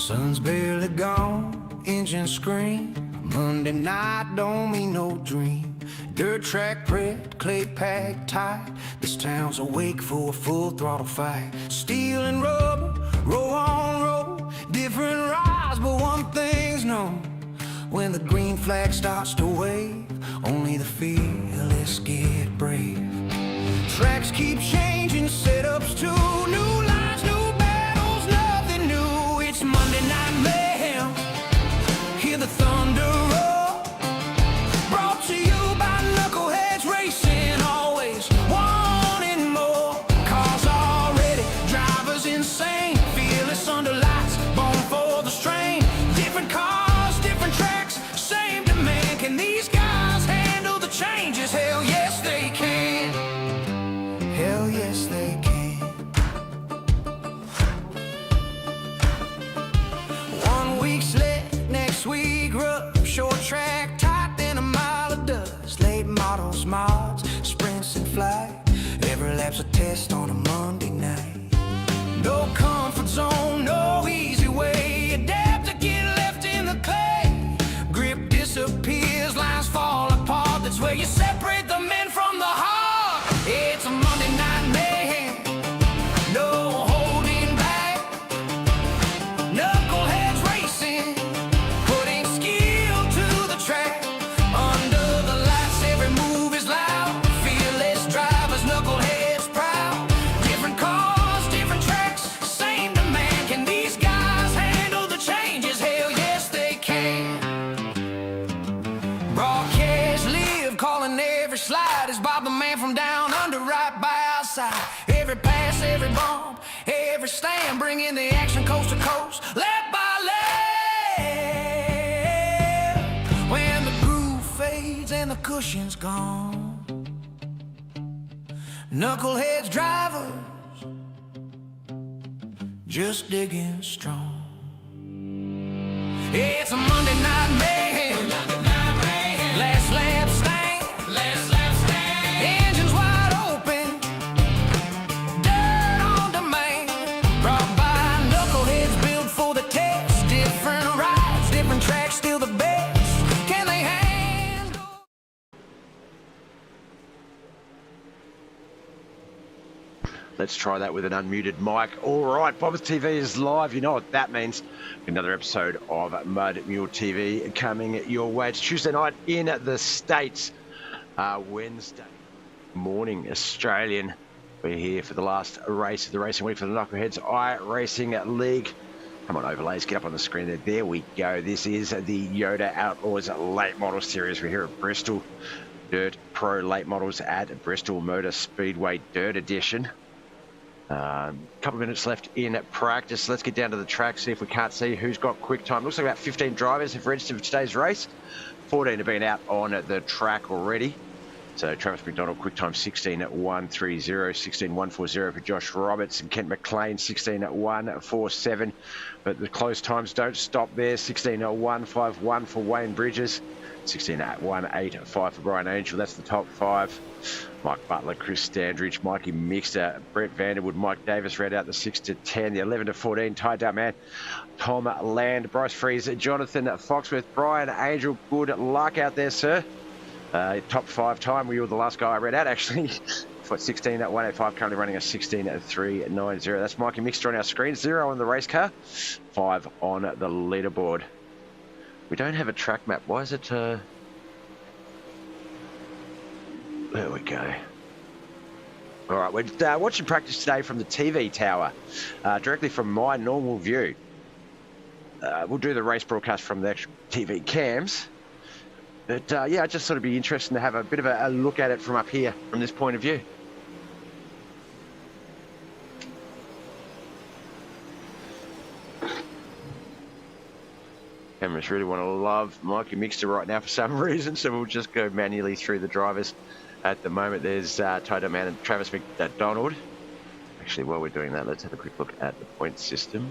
Sun's barely gone, engine scream. Monday night don't mean no dream. Dirt track prepped, clay packed tight. This town's awake for a full throttle fight. Steel and rubber, row on row. Different rides, but one thing's known. When the green flag starts to wave, only the fearless get brave. Tracks keep changing, setups too. New lines, new battles, nothing new. It's Monday Night Mayhem. Hear the thunder roar. Brought to you by Knuckleheadz Racing. Always wanting more. Cars are ready, drivers insane. Fearless under lights, born for the strain. Different cars, different tracks, same demand. Can these guys handle the changes? Hell yes they can. Hell yes they can. 1 week slick, next week rough. Short track tight, then a mile of dust. Late models, mods, sprints and flight. Every lap's a test on a Monday night. No comfort zone, no easy way. Adapt to get left in the clay. Grip disappears, lines fall apart. That's where you separate the men from the heart. It's a Monday Night Mayhem, no holding back. Knuckleheadz Racing, putting skill to the track. Under the lights, every move is loud. Fearless drivers, Knuckleheadz proud. Different cars, different tracks, same demand. Can these guys handle the changes? Hell yes they can. Broadcast live, calling every slide. Is Bob the man from down under, right by our side. Every pass, every bump, every stand, bringing the action coast to coast, lap by lap. When the groove fades and the cushion's gone, Knuckleheadz drivers just digging strong. It's a Monday Night Mayhem. Last lap stand. Engines wide open. Dirt on demand. Brought by Knuckleheadz, built for the test. Different rides, different tracks, still the best. Can they handle? Let's try that with an unmuted mic. All right, BobbethTV is live. You know what that means. Another episode of Mud Mule TV coming your way. It's Tuesday night in the States. Wednesday morning, Australian. We're here for the last race of the racing week for the Knuckleheadz iRacing League. Come on, overlays, get up on the screen there. There we go. This is the YOTA Outlaws Late Model Series. We're here at Bristol. Dirt Pro Late Models at Bristol Motor Speedway Dirt Edition. Couple of minutes left in practice. Let's get down to the track, see if we can't see who's got quick time. Looks like about 15 drivers have registered for today's race. 14 have been out on the track already. So Travis McDonald, quick time 16:130, 16:140 for Josh Roberts, and Kent McLean 16:147. But the close times don't stop there. 16:151 for Wayne Bridges, 16:185 for Brian Angel. That's the top five. Mike Butler, Chris Standridge, Mikey Mixter, Brett Vanderwood, Mike Davis read out the 6 to 10, the 11 to 14, Ty Dummand, Tom Land, Bryce Freeze, Jonathan Foxworth, Brian Angel. Good luck out there, sir. Top five time. We were the last guy I read out, actually. For 16:185, currently running a 16:390. That's Mikey Mixter on our screen. 0 on the race car, 5 on the leaderboard. We don't have a track map. Why is it? There we go. All right, we're watching practice today from the TV tower, directly from my normal view. We'll do the race broadcast from the actual TV cams. But yeah, I just thought it'd be interesting to have a bit of a look at it from up here, from this point of view. Cameras really want to love Mikey Mixter right now for some reason, so we'll just go manually through the drivers. At the moment, there's Toto Man and Travis McDonald. Actually, while we're doing that, let's have a quick look at the point system.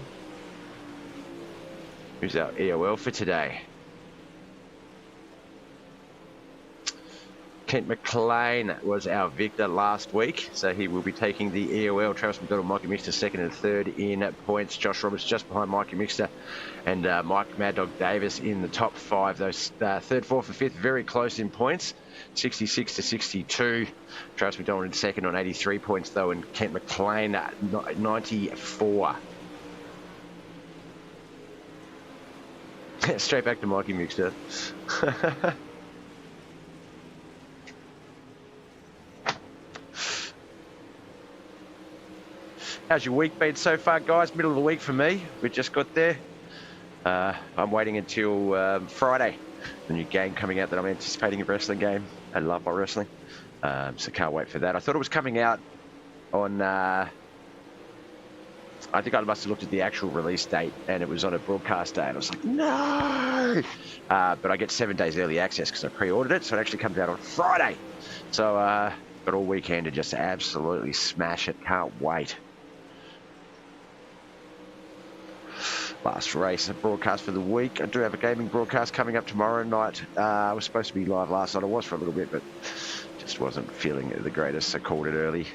Who's our EOL for today? Kent McLean was our victor last week, so he will be taking the EOL. Travis McDonald, Mikey Mixter second and third in points. Josh Roberts just behind Mikey Mixter, and Mike Mad Dog Davis in the top five. Those third, fourth, and fifth very close in points, 66 to 62. Travis McDonald in second on 83 points though, and Kent McLean 94. Straight back to Mikey Mixter. How's your week been so far, guys? Middle of the week for me. We just got there. I'm waiting until Friday. The new game coming out that I'm anticipating, a wrestling game. I love my wrestling. So can't wait for that. I thought it was coming out on... I think I must have looked at the actual release date and it was on a broadcast day. And I was like, no! But I get 7 days early access because I pre-ordered it. So it actually comes out on Friday. So got all weekend to just absolutely smash it. Can't wait. Last race broadcast for the week. I do have a gaming broadcast coming up tomorrow night. I was supposed to be live last night. I was for a little bit, but just wasn't feeling the greatest. So called it early.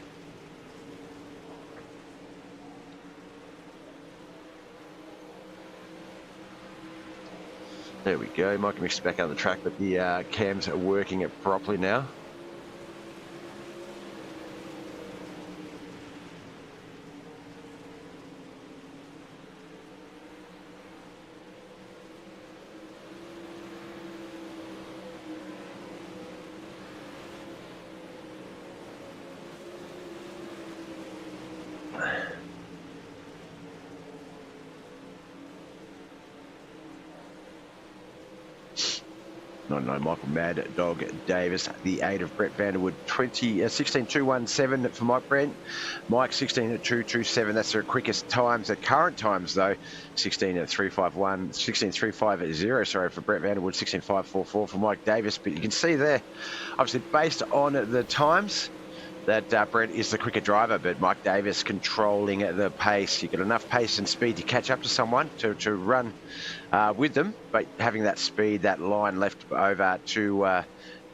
There we go. Mikey Mix's back on the track, but the cams are working it properly now. Michael Mad Dog Davis, the 8 of Brett Vanderwood, 16.217 for Mike Brent. Mike 16.227. That's their quickest times. The current times though, 16.350. Sorry, for Brett Vanderwood, 16.544 for Mike Davis. But you can see there, obviously based on the times, that Brent is the quicker driver, but Mike Davis controlling the pace. You've got enough pace and speed to catch up to someone to run with them, but having that speed, that line left over to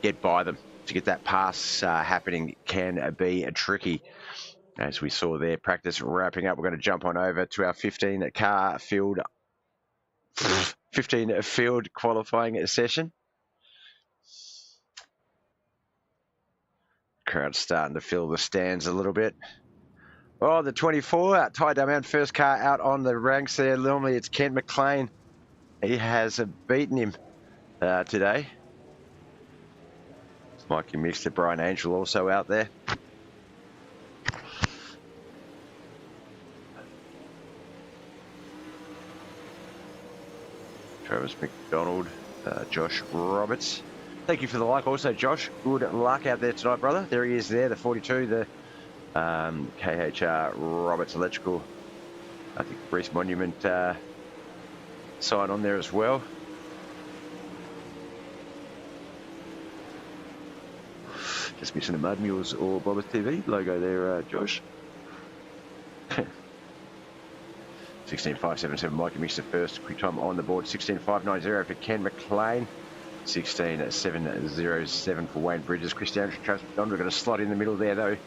get by them, to get that pass happening can be tricky. As we saw there, practice wrapping up. We're going to jump on over to our 15 field qualifying session. Crowd starting to fill the stands a little bit. Oh, the 24, Ty Diamond, first car out on the ranks there. Normally it's Kent McLean. He has beaten him today. Mikey Mixter, Brian Angel also out there. Travis McDonald, Josh Roberts. Thank you for the like also, Josh. Good luck out there tonight, brother. There he is there, the 42, the KHR Roberts Electrical. I think Reese Monument sign on there as well. Just missing a Mud Mules or BobbethTV logo there, Josh. 16.577, Mikey Mixter first. Quick time on the board, 16.590 for Ken McLean. 16.707 for Wayne Bridges. Christian Travis McDonald, we're going to slot in the middle there though.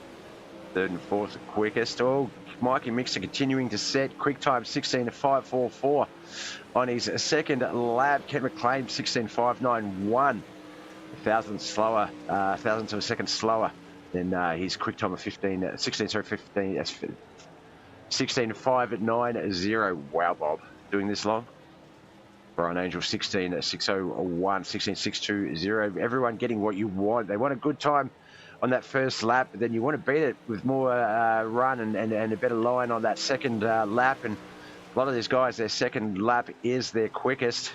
Third and fourth quickest. Oh, Mikey Mixter continuing to set. Quick time 16.544 on his second lap. Ken McLean 16.591. Thousandths of a second slower than his quick time of 16.590. Wow, Bob, doing this long. Brian Angel 16.601, 16.620. Everyone getting what you want. They want a good time on that first lap, but then you want to beat it with more run and a better line on that second lap. And a lot of these guys, their second lap is their quickest.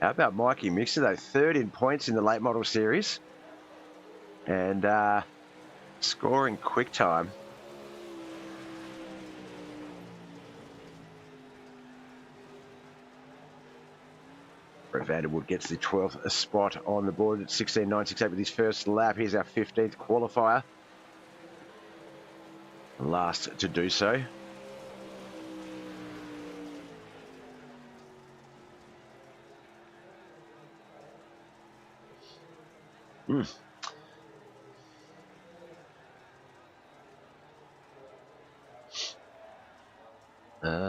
How about Mikey Mixter though? Third in points in the late model series. And scoring quick time. Brett Vanderwood gets the 12th spot on the board at 16.968 with his first lap. Here's our 15th qualifier. Last to do so. Mm.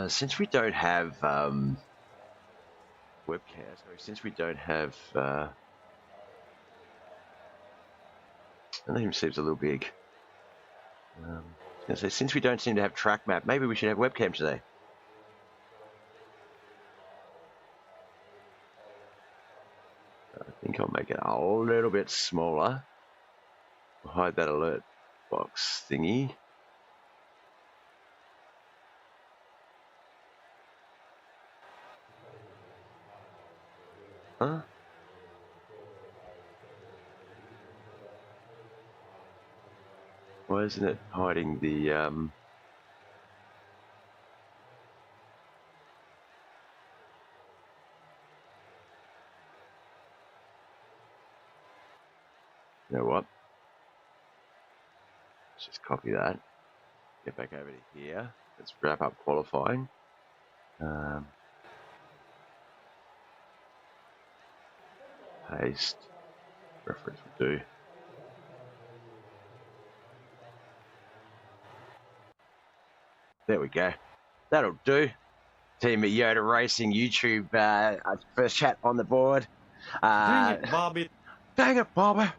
Since we don't have webcast, since we don't have, I think it seems a little big. I was going to say, since we don't seem to have track map, maybe we should have webcam today. I think I'll make it a little bit smaller. I'll hide that alert box thingy. Huh? Why isn't it hiding the You know what? Let's just copy that. Get back over to here. Let's wrap up qualifying. Paste. Reference will do. There we go. That'll do. Team at YOTA Racing YouTube. First chat on the board. Dang it, Bobby. Dang it, Bobby.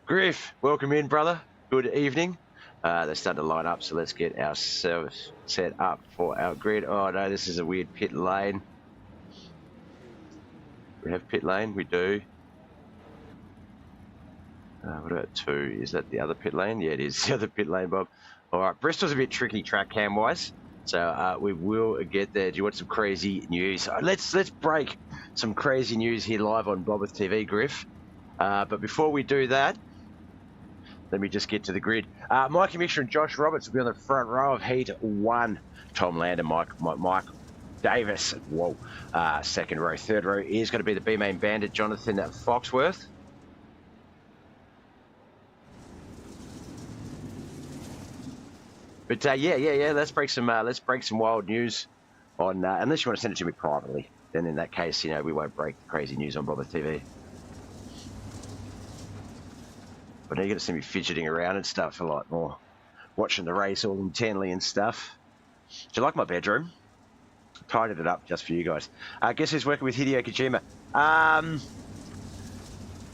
Griff, welcome in, brother. Good evening. They're starting to line up, so let's get ourselves set up for our grid. Oh no, this is a weird pit lane. We have pit lane, we do. What about 2? Is that the other pit lane? Yeah, it is the other pit lane, Bob. All right, Bristol's a bit tricky track cam-wise, so we will get there. Do you want some crazy news? Let's break some crazy news here live on BobbethTV, Griff. But before we do that, let me just get to the grid. Mikey Mixer and Josh Roberts will be on the front row of Heat 1. Tom Land and Mike Davis, whoa, second row. Third row is going to be the B-Main Bandit, Jonathan Foxworth. But yeah. Let's break some wild news on. Unless you want to send it to me privately, then in that case, we won't break crazy news on BobbethTV. But now you're going to see me fidgeting around and stuff a lot more, watching the race all intently and stuff. Do you like my bedroom? Tidied it up just for you guys. Guess who's working with Hideo Kojima?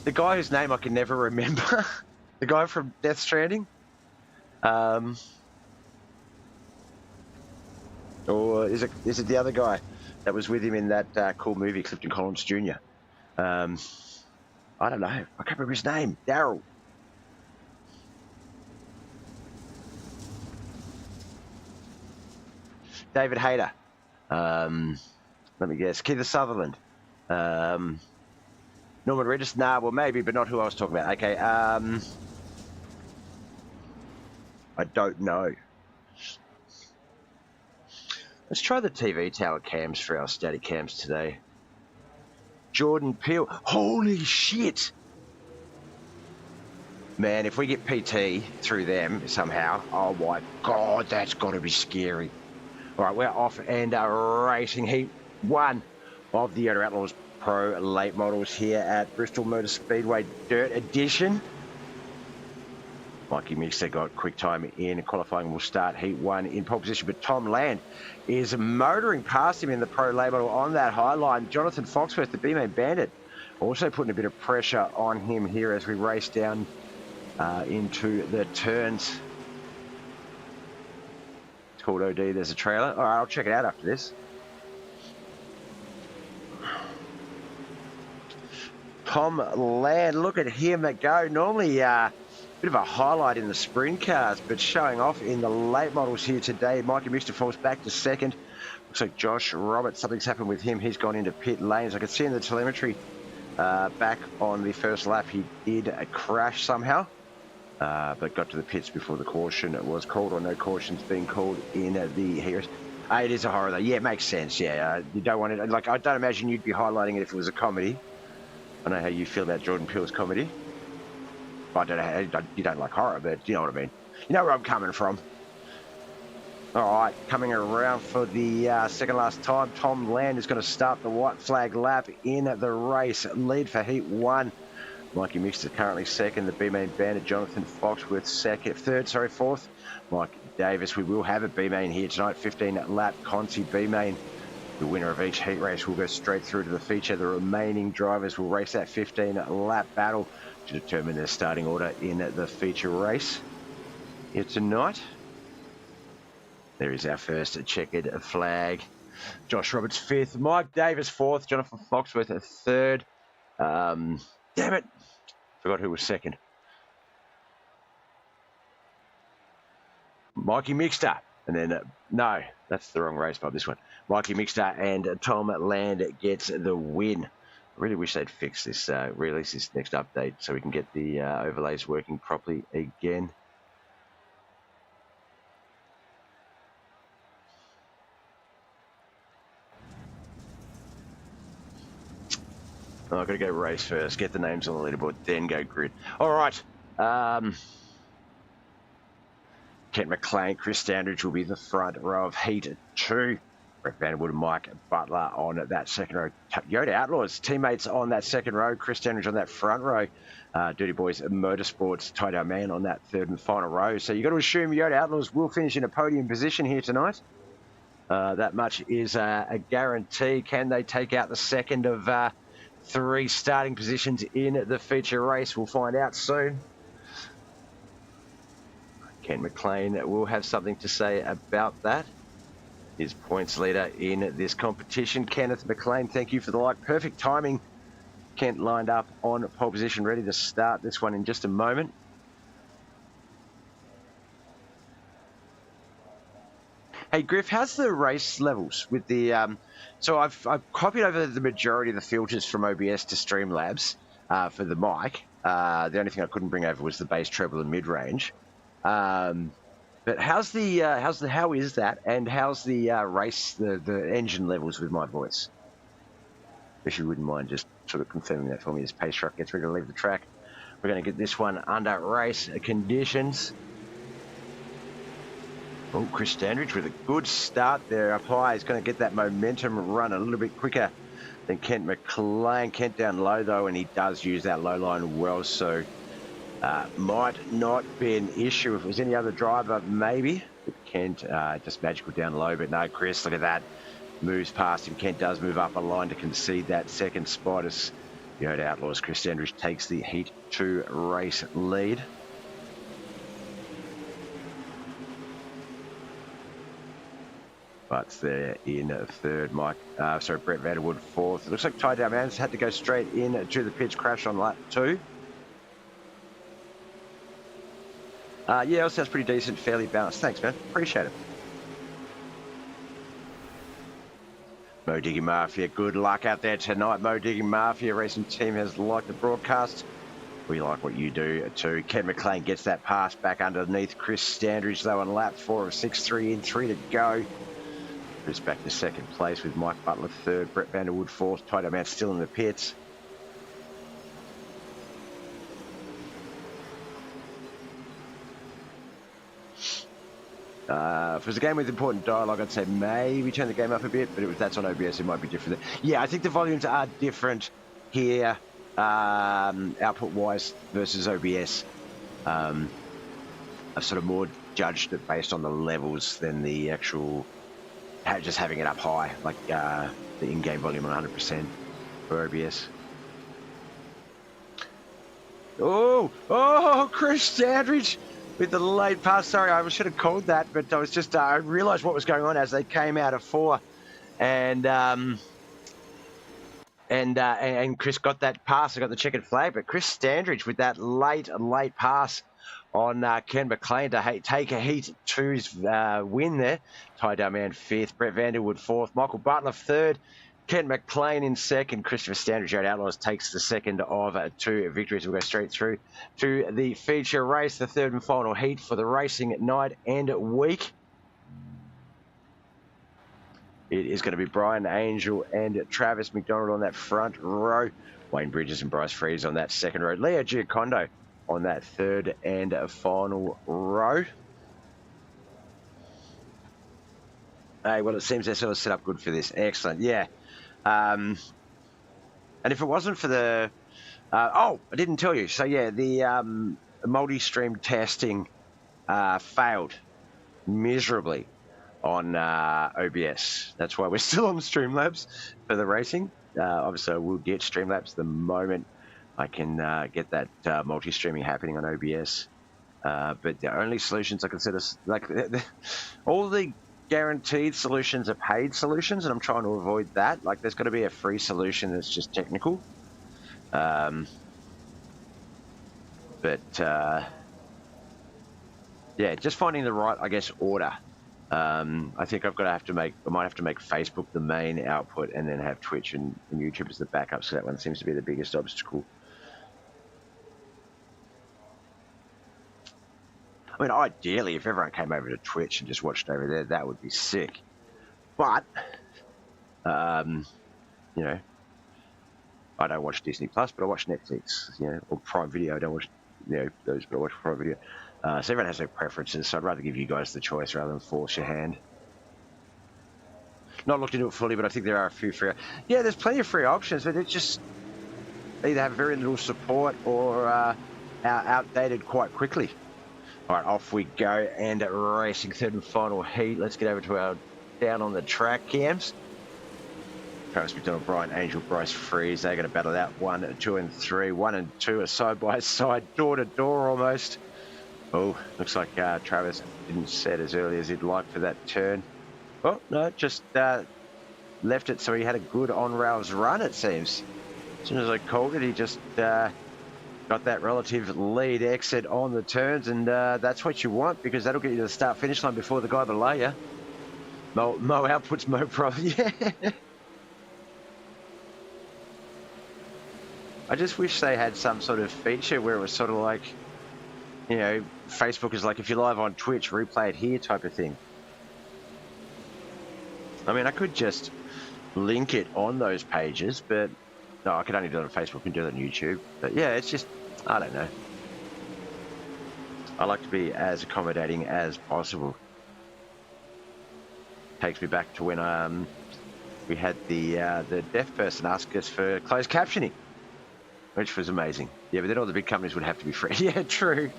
The guy whose name I can never remember. The guy from Death Stranding. Or is it the other guy that was with him in that cool movie, Clifton Collins Jr.? I don't know. I can't remember his name. Daryl. David Hayter. Let me guess. Keith Sutherland. Norman Reedus. Nah, well maybe, but not who I was talking about. Okay. I don't know. Let's try the TV tower cams for our static cams today. Jordan Peele. Holy shit! Man, if we get PT through them somehow, oh my God, that's got to be scary. All right, we're off and racing Heat 1 of the YOTA Outlaws Pro Late Models here at Bristol Motor Speedway Dirt Edition. Mikey Mixer got quick time in qualifying. Will start Heat 1 in pole position, but Tom Land is motoring past him in the Pro Late Model on that high line. Jonathan Foxworth, the B-Main Bandit, also putting a bit of pressure on him here as we race down into the turns. It's called OD. There's a trailer. All right, I'll check it out after this. Tom Land, look at him go. Normally, bit of a highlight in the sprint cars, but showing off in the late models here today. Mikey Mixter falls back to second. Looks like Josh Roberts, something's happened with him. He's gone into pit lanes. I can see in the telemetry back on the first lap, he did crash somehow, but got to the pits before the caution was called, or no cautions being called in the heat. It is a horror though. Yeah, it makes sense. Yeah, you don't want it. Like, I don't imagine you'd be highlighting it if it was a comedy. I know how you feel about Jordan Peele's comedy. I don't know how, you don't like horror, but you know what I mean. You know where I'm coming from. All right, coming around for the second last time, Tom Land is going to start the white flag lap in the race. Lead for Heat 1. Mikey Mixed is currently second. The B-Main Bandit, Jonathan Foxworth, fourth. Mike Davis, we will have a B-Main here tonight, 15-lap Conti B-Main. The winner of each heat race will go straight through to the feature. The remaining drivers will race that 15-lap battle to determine their starting order in the feature race here tonight. There is our first checkered flag. Josh Roberts fifth, Mike Davis fourth, Jonathan Foxworth a third. Damn it, forgot who was second. Mikey Mixter, and then no, that's the wrong race, Bob. This one, Mikey Mixter and Tom Land gets the win. I really wish they'd fix this, release this next update so we can get the overlays working properly again. Oh, I've got to go race first, get the names on the leaderboard, then go grid. All right. Kent McLean, Chris Standridge will be the front row of Heat 2. Brett Vanderwood and Mike Butler on that second row. YOTA Outlaws, teammates on that second row. Chris Standridge on that front row. Dirty Boys Motorsports, Ty Man on that third and final row. So you've got to assume YOTA Outlaws will finish in a podium position here tonight. That much is a guarantee. Can they take out the second of 3 starting positions in the feature race? We'll find out soon. Ken McLean will have something to say about that. His points leader in this competition. Kenneth McLean, thank you for the like. Perfect timing. Kent lined up on pole position, ready to start this one in just a moment. Hey, Griff, how's the race levels with the... So I've copied over the majority of the filters from OBS to Streamlabs for the mic. The only thing I couldn't bring over was the bass, treble, and mid-range. But how is that, and how's the race, the engine levels with my voice? If you wouldn't mind just sort of confirming that for me as Pace Truck gets ready to leave the track. We're going to get this one under race conditions. Oh, Chris Standridge with a good start there up high. He's going to get that momentum run a little bit quicker than Kent McLean. Kent down low, though, and he does use that low line well, so might not be an issue. If it was any other driver, maybe. But Kent, just magical down low, but no, Chris, look at that. Moves past him. Kent does move up a line to concede that second spot as YOTA Outlaws. Chris Standridge takes the Heat 2 race lead. Butts there in third. Brett Vanderwood fourth. It looks like Ty Man's had to go straight in to the pitch, crash on lap 2. Yeah, it sounds pretty decent, fairly balanced. Thanks, man. Appreciate it. Mo Diggy Mafia, good luck out there tonight. Mo Diggy Mafia racing team has liked the broadcast. We like what you do too. Ken McLean gets that pass back underneath Chris Standridge, though, on lap 4 of 6, 3 in, 3 to go. Chris back to second place with Mike Butler third, Brett Vanderwood fourth, Ty Man still in the pits. If it was a game with important dialogue, I'd say maybe turn the game up a bit, but if that's on OBS, it might be different. Yeah, I think the volumes are different here, output-wise versus OBS. I've sort of more judged it based on the levels than the actual, just having it up high, like the in-game volume on 100% for OBS. Oh, Chris Standridge with the late pass. Sorry, I should have called that, but I was just, I realised what was going on as they came out of 4. And Chris got that pass. I got the checkered flag, but Chris Standridge with that late pass on Ken McLean to take a Heat 2's win there. Ty Man 5th, Brett Vanderwood 4th, Michael Butler 3rd, Ken McLean in 2nd, Christopher Standridge YOTA Outlaws takes the second of 2 victories. We'll go straight through to the feature race, the third and final heat for the racing night and week. It is going to be Brian Angel and Travis McDonald on that front row. Wayne Bridges and Bryce Freeze on that second row. Leo Giacondo on that third and final row. Hey, well, it seems they're sort of set up good for this. Excellent, yeah. And if it wasn't for the... oh, I didn't tell you. So, yeah, the multi-stream testing failed miserably on OBS. That's why we're still on Streamlabs for the racing. Obviously, I will get Streamlabs the moment I can get that multi-streaming happening on OBS. But the only solutions I consider, like all the guaranteed solutions are paid solutions, and I'm trying to avoid that. Like, there's got to be a free solution that's just technical. But yeah, just finding the right, I guess, order. I think I might have to make Facebook the main output, and then have Twitch and YouTube as the backup. So that one seems to be the biggest obstacle. I mean, ideally, if everyone came over to Twitch and just watched over there, that would be sick. But, you know, I don't watch Disney Plus, but I watch Netflix, you know, or Prime Video. I don't watch, you know, those, but I watch Prime Video. So everyone has their preferences, so I'd rather give you guys the choice rather than force your hand. Not looked into it fully, but I think there are a few free... Yeah, there's plenty of free options, but it just either have very little support or are outdated quite quickly. All right, off we go, and racing third and final heat. Let's get over to our down on the track cams. Travis McDonald, Brian Angel, Bryce Freeze. They're going to battle out 1, 2, and 3. 1 and 2 are side by side, door to door almost. Oh, looks like Travis didn't set as early as he'd like for that turn. Oh, no, just left it so he had a good on-rails run, it seems. As soon as I called it, he just... got that relative lead exit on the turns, and that's what you want, because that'll get you to the start-finish line before the guy below you. Mo outputs Mo problem. Yeah. I just wish they had some sort of feature where it was sort of like, you know, Facebook is like, if you're live on Twitch, replay it here type of thing. I mean, I could just link it on those pages, but no, I could only do it on Facebook and do it on YouTube. But yeah, it's just, I don't know. I like to be as accommodating as possible. Takes me back to when we had the deaf person ask us for closed captioning, which was amazing. Yeah, but then all the big companies would have to be free. Yeah, true.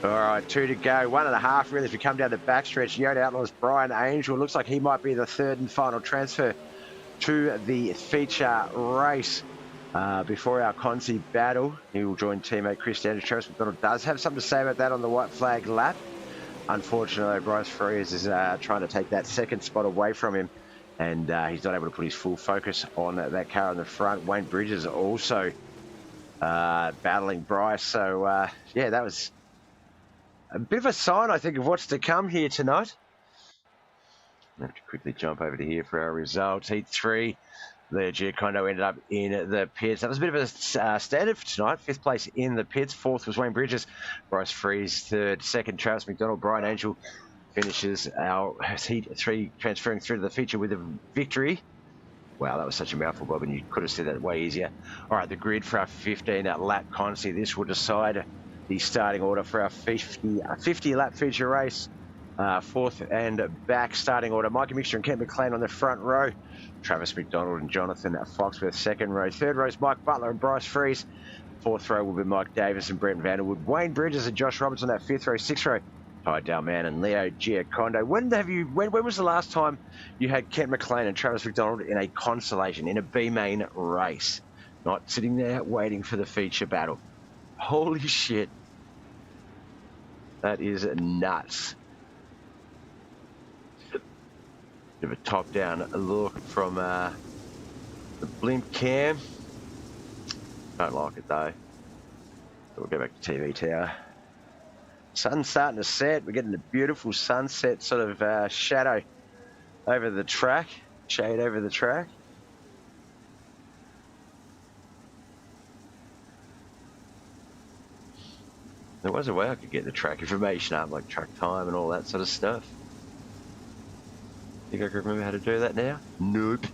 All right, 2 to go. 1.5 really if you come down the backstretch. YOTA Outlaws Brian Angel. Looks like he might be the third and final transfer to the feature race. Before our Consi battle, he will join teammate Chris Andrews. Travis McDonald does have something to say about that on the white flag lap. Unfortunately, Bryce Freeze is trying to take that second spot away from him, and he's not able to put his full focus on that car in the front. Wayne Bridges also battling Bryce. So, yeah, that was a bit of a sign, I think, of what's to come here tonight. I have to quickly jump over to here for our results. Heat 3. The Giacondo ended up in the pits. That was a bit of a standard for tonight. 5th place in the pits. 4th was Wayne Bridges. Bryce Freeze 3rd. 2nd, Travis McDonald. Brian Angel finishes our Heat 3, transferring through to the feature with a victory. Wow, that was such a mouthful, Bob, and you could have said that way easier. All right, the grid for our 15-lap Consi. This will decide the starting order for our 50-lap feature race. 4th and back starting order. Mikey Mixter and Kent McLean on the front row. Travis McDonald and Jonathan Foxworth second row. Third row is Mike Butler and Bryce Freeze. 4th row will be Mike Davis and Brent Vanderwood. Wayne Bridges and Josh Roberts on that 5th row. 6th row, Ty Dalman and Leo Giacondo. When was the last time you had Kent McLean and Travis McDonald in a consolation, in a B-main race? Not sitting there waiting for the feature battle. Holy shit. That is nuts. Bit of a top-down look from the blimp cam. Don't like it though. So we'll go back to TV tower. Sun's starting to set. We're getting a beautiful sunset sort of shadow over the track, shade over the track. There was a way I could get the track information up, like track time and all that sort of stuff. Think I can remember how to do that now? Nope.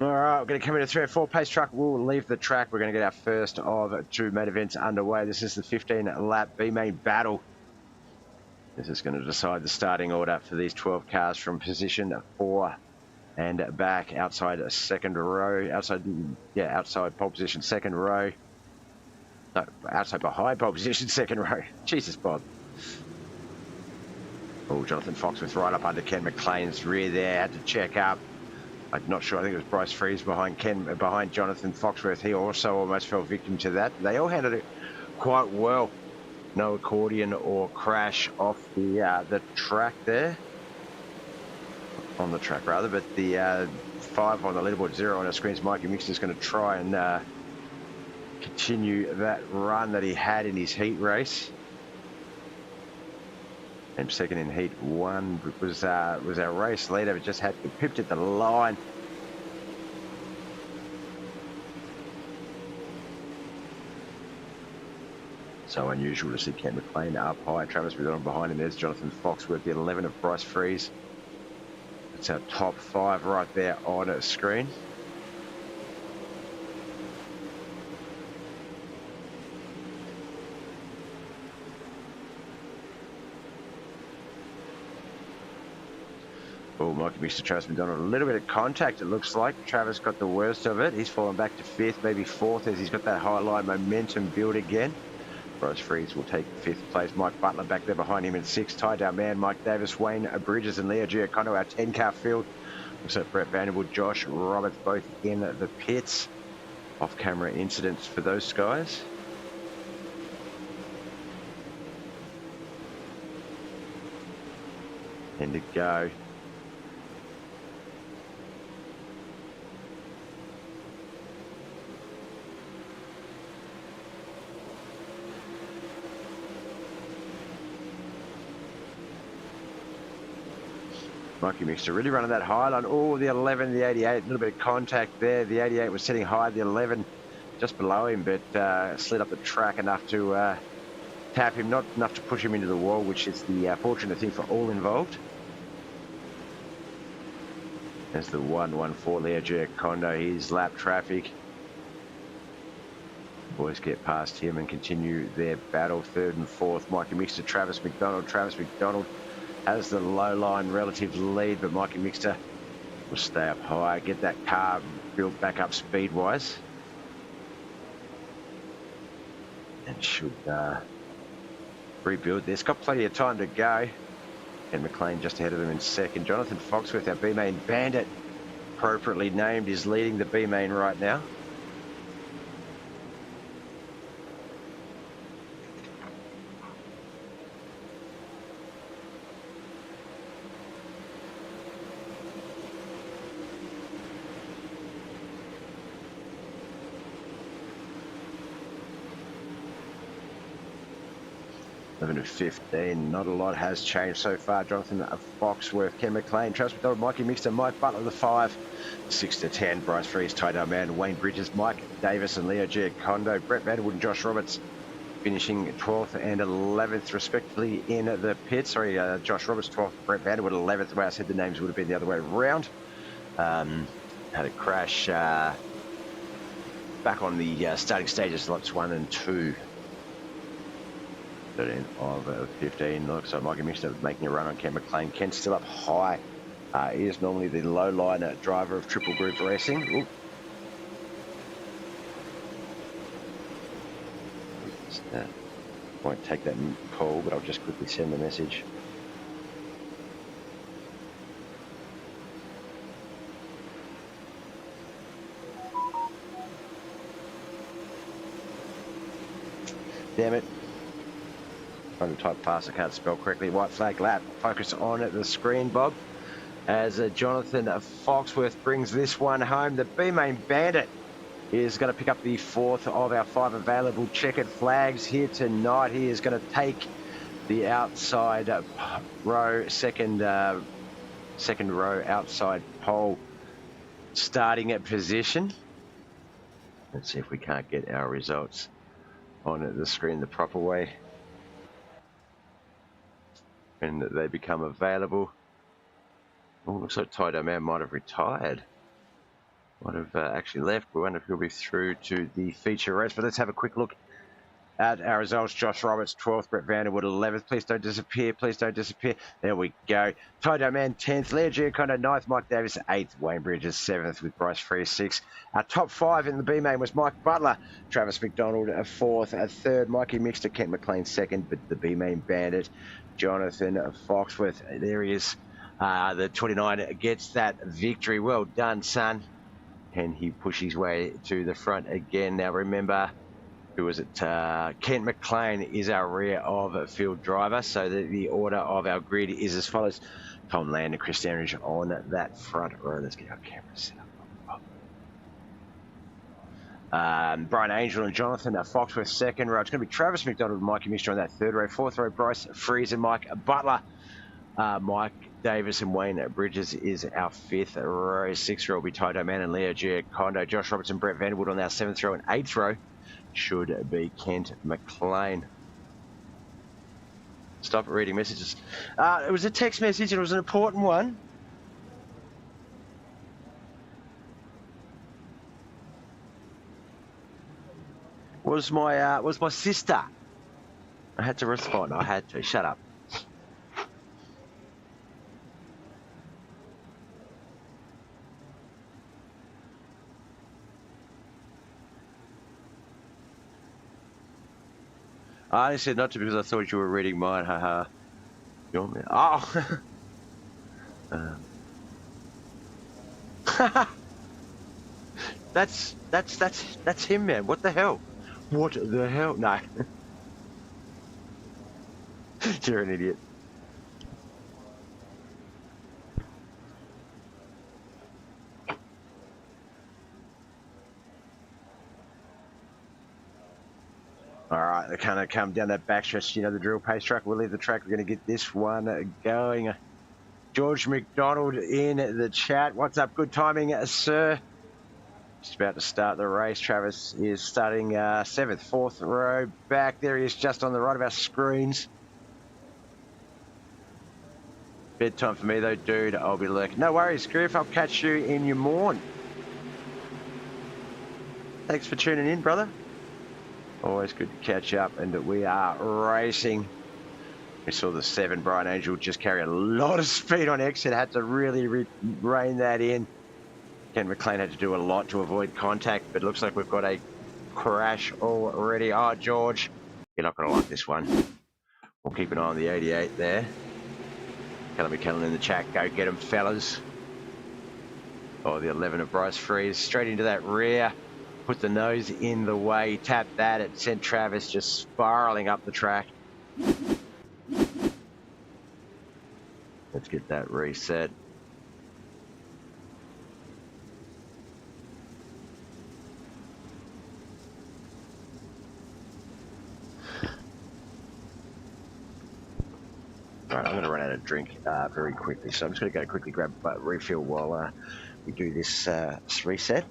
All right, we're going to come in a 3 or 4 pace truck. We'll leave the track. We're going to get our first of 2 main events underway. This is the 15-lap B main battle. This is going to decide the starting order for these 12 cars from position 4 and back outside a second row. Outside pole position, second row. No, outside behind pole position, second row. Jesus, Bob. Oh, Jonathan Foxworth right up under Ken McLean's rear there. Had to check up. I'm not sure. I think it was Bryce Freeze behind Jonathan Foxworth. He also almost fell victim to that. They all handled it quite well. No accordion or crash off the track there. On the track, rather. But the 5 on the leaderboard, 0 on our screens. Mikey Mixter's going to try and continue that run that he had in his heat race. And second in heat 1 was our race leader, but just had pipped at the line. So unusual to see Ken McLean up high. Travis McDonald behind him. There's Jonathan Foxworth, the 11 of Bryce Freeze. That's our top 5 right there on a screen. Oh, Mikey Mixter, Travis McDonald, a little bit of contact, it looks like. Travis got the worst of it. He's fallen back to 5th, maybe 4th, as he's got that high line momentum build again. Bryce Freeze will take 5th place. Mike Butler back there behind him in 6th. Tie-down man, Mike Davis, Wayne Bridges and Leo Giacondo, our 10-car field. Looks like Brett Vanderwood, Josh Roberts, both in the pits. Off-camera incidents for those guys. And to go. Mikey Mixter really running that high line. Oh, the 11, the 88, a little bit of contact there. The 88 was sitting high, the 11 just below him, but slid up the track enough to tap him, not enough to push him into the wall, which is the fortunate thing for all involved. There's the 114 Leo Giacondo, he's lap traffic. Boys get past him and continue their battle. 3rd and 4th, Mikey Mixter, Travis McDonald. Travis McDonald has the low line relative lead, but Mikey Mixter will stay up high, get that car built back up speed-wise. And should rebuild this. Got plenty of time to go. And McLean just ahead of him in 2nd. Jonathan Foxworth, our B-main bandit, appropriately named, is leading the B-main right now. To 15, not a lot has changed so far. Jonathan Foxworth, Ken McLean, Travis McDonald, Mikey Mixter, Mike Butler, the 5, 6 to 10. Bryce Freeze, tie-down man, Wayne Bridges, Mike Davis, and Leo Giacondo, Brett Vanderwood, and Josh Roberts finishing 12th and 11th respectively in the pit. Sorry, Josh Roberts 12th, Brett Vanderwood 11th. The way I said the names would have been the other way around. Had a crash back on the starting stages, lots 1 and 2. 13 of 15. Looks like Mikey Mixter making a run on Ken McLean. Ken's still up high. He is normally the low line driver of Triple Group Racing. Ooh. Just, won't take that call, but I'll just quickly send the message. Damn it. Trying to type fast, I can't spell correctly. White flag lap. Focus on the screen, Bob. As Jonathan Foxworth brings this one home. The B-main bandit is going to pick up the 4th of our 5 available checkered flags here tonight. He is going to take the outside row, second row outside pole starting at position. Let's see if we can't get our results on the screen the proper way. And they become available. Oh, looks like tie-down man might have retired. Might have actually left. We wonder if he'll be through to the feature race. But let's have a quick look at our results. Josh Roberts, 12th. Brett Vanderwood, 11th. Please don't disappear. Please don't disappear. There we go. Tydo Man, 10th. Leo Giacondo, 9th. Mike Davis, 8th. Wayne Bridges, 7th, with Bryce Free, 6th. Our top 5 in the B main was Mike Butler, Travis McDonald, 4th. 3rd, Mikey Mixter, Kent McLean, 2nd. But the B main bandit, Jonathan Foxworth. There he is. The 29 gets that victory. Well done, son. And he pushes his way to the front again. Now remember, who was it? Kent McLean is our rear of field driver. So the order of our grid is as follows. Tom Land and Chris Standridge on that front row. Let's get our camera set up. Brian Angel and Jonathan Foxworth, 2nd row. It's going to be Travis McDonald and Mikey Mixter on that 3rd row. 4th row, Bryce Freeze and Mike Butler. Mike Davis and Wayne Bridges is our 5th row. 6th row will be Tydo Man and Leo Giacondo. Josh Roberts and Brett Vanderwood on our 7th row. And 8th row should be Kent McLean. Stop reading messages. It was a text message and it was an important one. Was my sister. I had to respond. I had to. Shut up. I said not to because I thought you were reading mine. Haha. You want me? Oh. That's him, man. What the hell? What the hell? No. You're an idiot. All right, they're kind of come down that backstretch. You know the drill. Pace track. We'll leave the track. We're going to get this one going. George McDonald in the chat. What's up? Good timing, sir. Just about to start the race. Travis is starting 7th, 4th row back. There he is, just on the right of our screens. Bedtime for me though, dude. I'll be lurking. No worries, Griff. I'll catch you in your morn. Thanks for tuning in, brother. Always good to catch up, and we are racing. We saw the 7, Brian Angel, just carry a lot of speed on exit. Had to really rein that in. Ken McLean had to do a lot to avoid contact, but it looks like we've got a crash already. Oh, George, you're not going to like this one. We'll keep an eye on the 88 there. Callum McKellen in the chat. Go get him, fellas. Oh, the 11 of Bryce Freeze. Straight into that rear. Put the nose in the way, tapped that. It sent Travis just spiraling up the track. Let's get that reset. All right, I'm going to run out of drink very quickly, so I'm just going to go quickly grab a refill while we do this reset.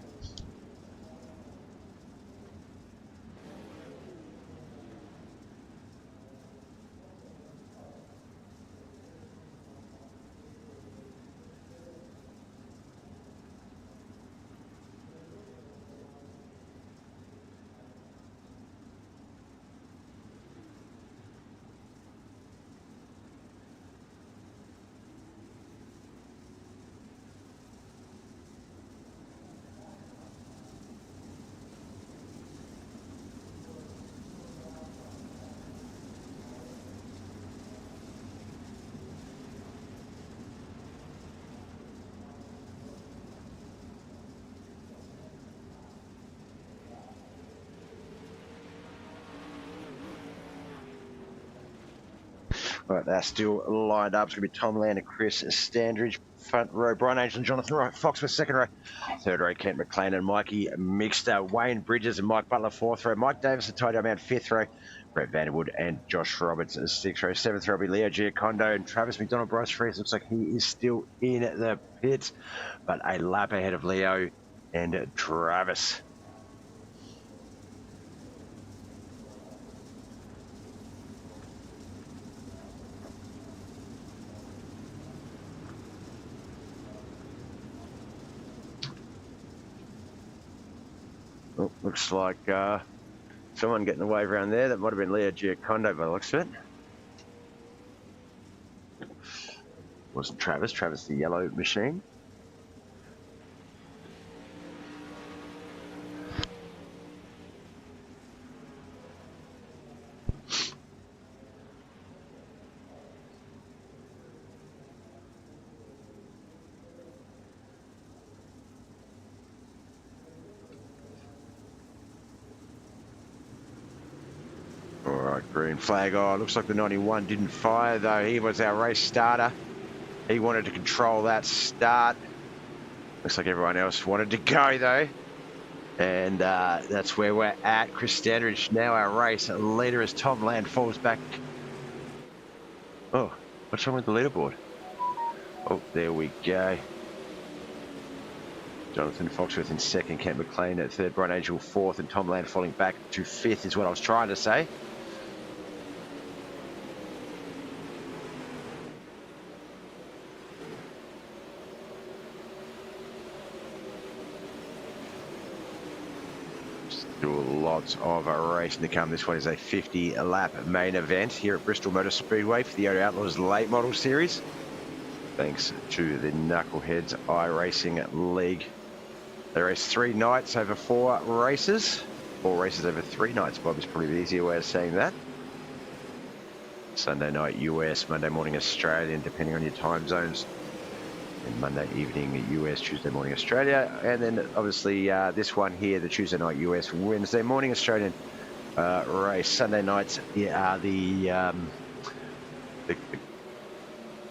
All right, they're still lined up. It's going to be Tom Land and Chris Standridge, front row. Brian Angel and Jonathan Foxworth, 2nd row. 3rd row, Kent McLean and Mikey Mixter. Wayne Bridges and Mike Butler, 4th row. Mike Davis and Tydo Man, 5th row. Brett Vanderwood and Josh Roberts, 6th row. 7th row will be Leo Giacondo and Travis McDonald. Bryce Freeze looks like he is still in the pits, but a lap ahead of Leo and Travis. Oh, looks like someone getting the wave around there. That might have been Leo Giacondo by the looks of it. Wasn't Travis. Travis, the yellow machine. All right, green flag. Oh, looks like the 91 didn't fire though. He was our race starter. He wanted to control that start. Looks like everyone else wanted to go though. And that's where we're at. Chris Standridge now our race leader as Tom Land falls back. Oh, what's wrong with the leaderboard? Oh, there we go. Jonathan Foxworth in second, Kent McLean at third, Brian Angel fourth, and Tom Land falling back to fifth is what I was trying to say. Still lots of racing to come. This one is a 50-lap main event here at Bristol Motor Speedway for the YOTA Outlaws Late Model Series. Thanks to the Knuckleheadz iRacing League. They race 3 nights over 4 races. 4 races over 3 nights, Bob, is probably the easier way of saying that. Sunday night US, Monday morning Australian, depending on your time zones. And Monday evening US, Tuesday morning Australia. And then obviously this one here, the Tuesday night US, Wednesday morning Australian race. Sunday nights are the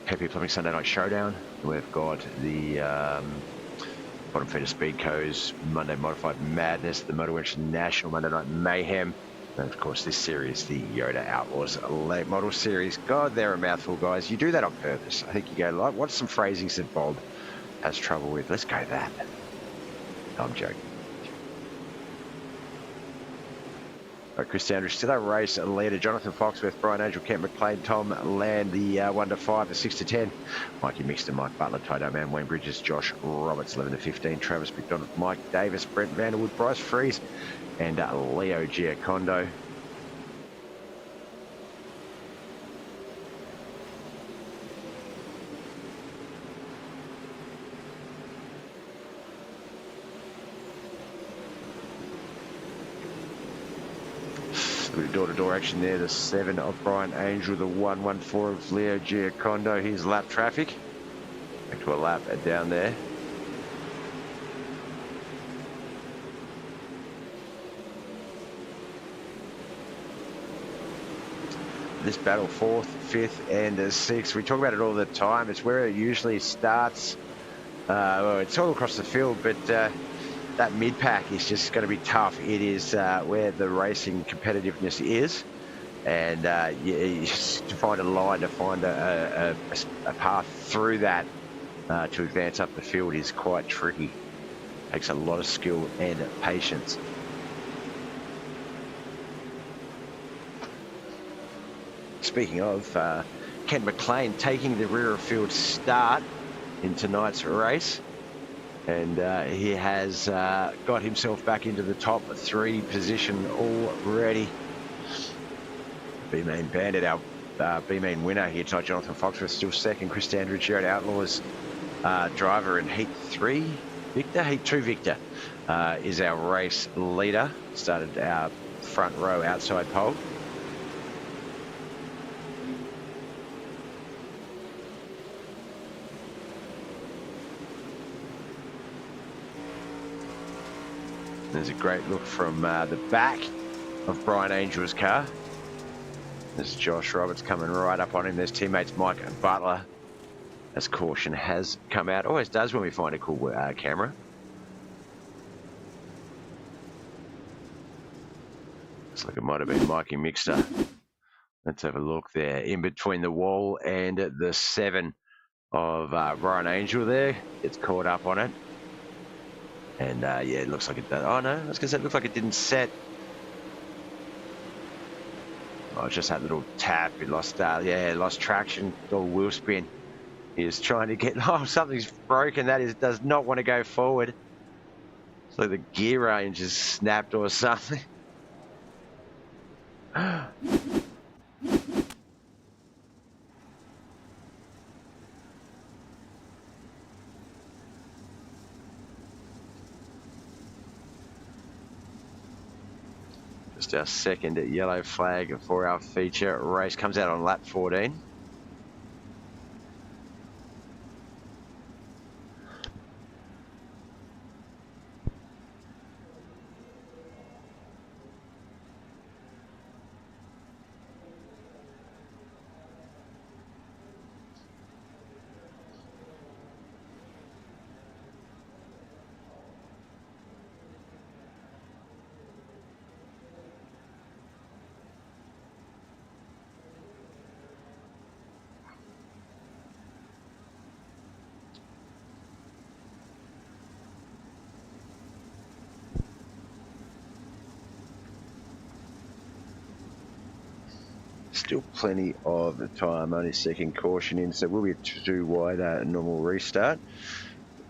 Happy Plumbing Sunday Night Showdown. We've got the Bottom Feeder Speedco's Monday Modified Madness, the Motor International Monday Night Mayhem, and of course this series, the YOTA Outlaws Late Model Series. God, they're a mouthful, guys. You do that on purpose. I think you go, like, what's some phrasings that Bob has trouble with? Let's go that. No, I'm joking. Right, Chris Sanders still our race leader. Jonathan Foxworth, Brian Angel, Kent McLean, Tom Land, the 1 to 5, the 6 to 10. Mikey Mixton, Mike Butler, Toto Man, Wayne Bridges, Josh Roberts, 11 to 15. Travis McDonald, Mike Davis, Brent Vanderwood, Bryce Freeze, and Leo Giacondo. Door-to-door action there, the 7 of Brian Angel, the 114 of Leo Giacondo. Here's lap traffic. Back to a lap down there. This battle 4th, 5th and 6th. We talk about it all the time. It's where it usually starts. Well, it's all across the field, but that mid-pack is just going to be tough. It is where the racing competitiveness is, and to find a line, to find a path through that to advance up the field is quite tricky. Takes a lot of skill and patience. Speaking of, Kent McLean taking the rear of field start in tonight's race. And he has got himself back into the top 3 position already. B-Main Bandit, our B-Main winner here tonight. Jonathan Foxworth still second. Chris Standridge here at Outlaws driver in Heat 3. Victor, Heat 2 Victor is our race leader. Started our front row outside pole. There's a great look from the back of Brian Angel's car. There's Josh Roberts coming right up on him. There's teammates Mike and Butler, as caution has come out. Always does when we find a cool camera. Looks like it might have been Mikey Mixter. Let's have a look there. In between the wall and the 7 of Brian Angel there. Gets caught up on it. And yeah, it looks like it does. Oh no, I was going to say it looks like it didn't set. Oh, just that little tap. It lost, lost traction. Or wheel spin. He is trying to get. Oh, something's broken. That does not want to go forward. like the gear range is snapped or something. Just our second yellow flag for our feature race. Comes out on lap 14. Still plenty of time, only second caution in, so we'll be a 2 wide normal restart.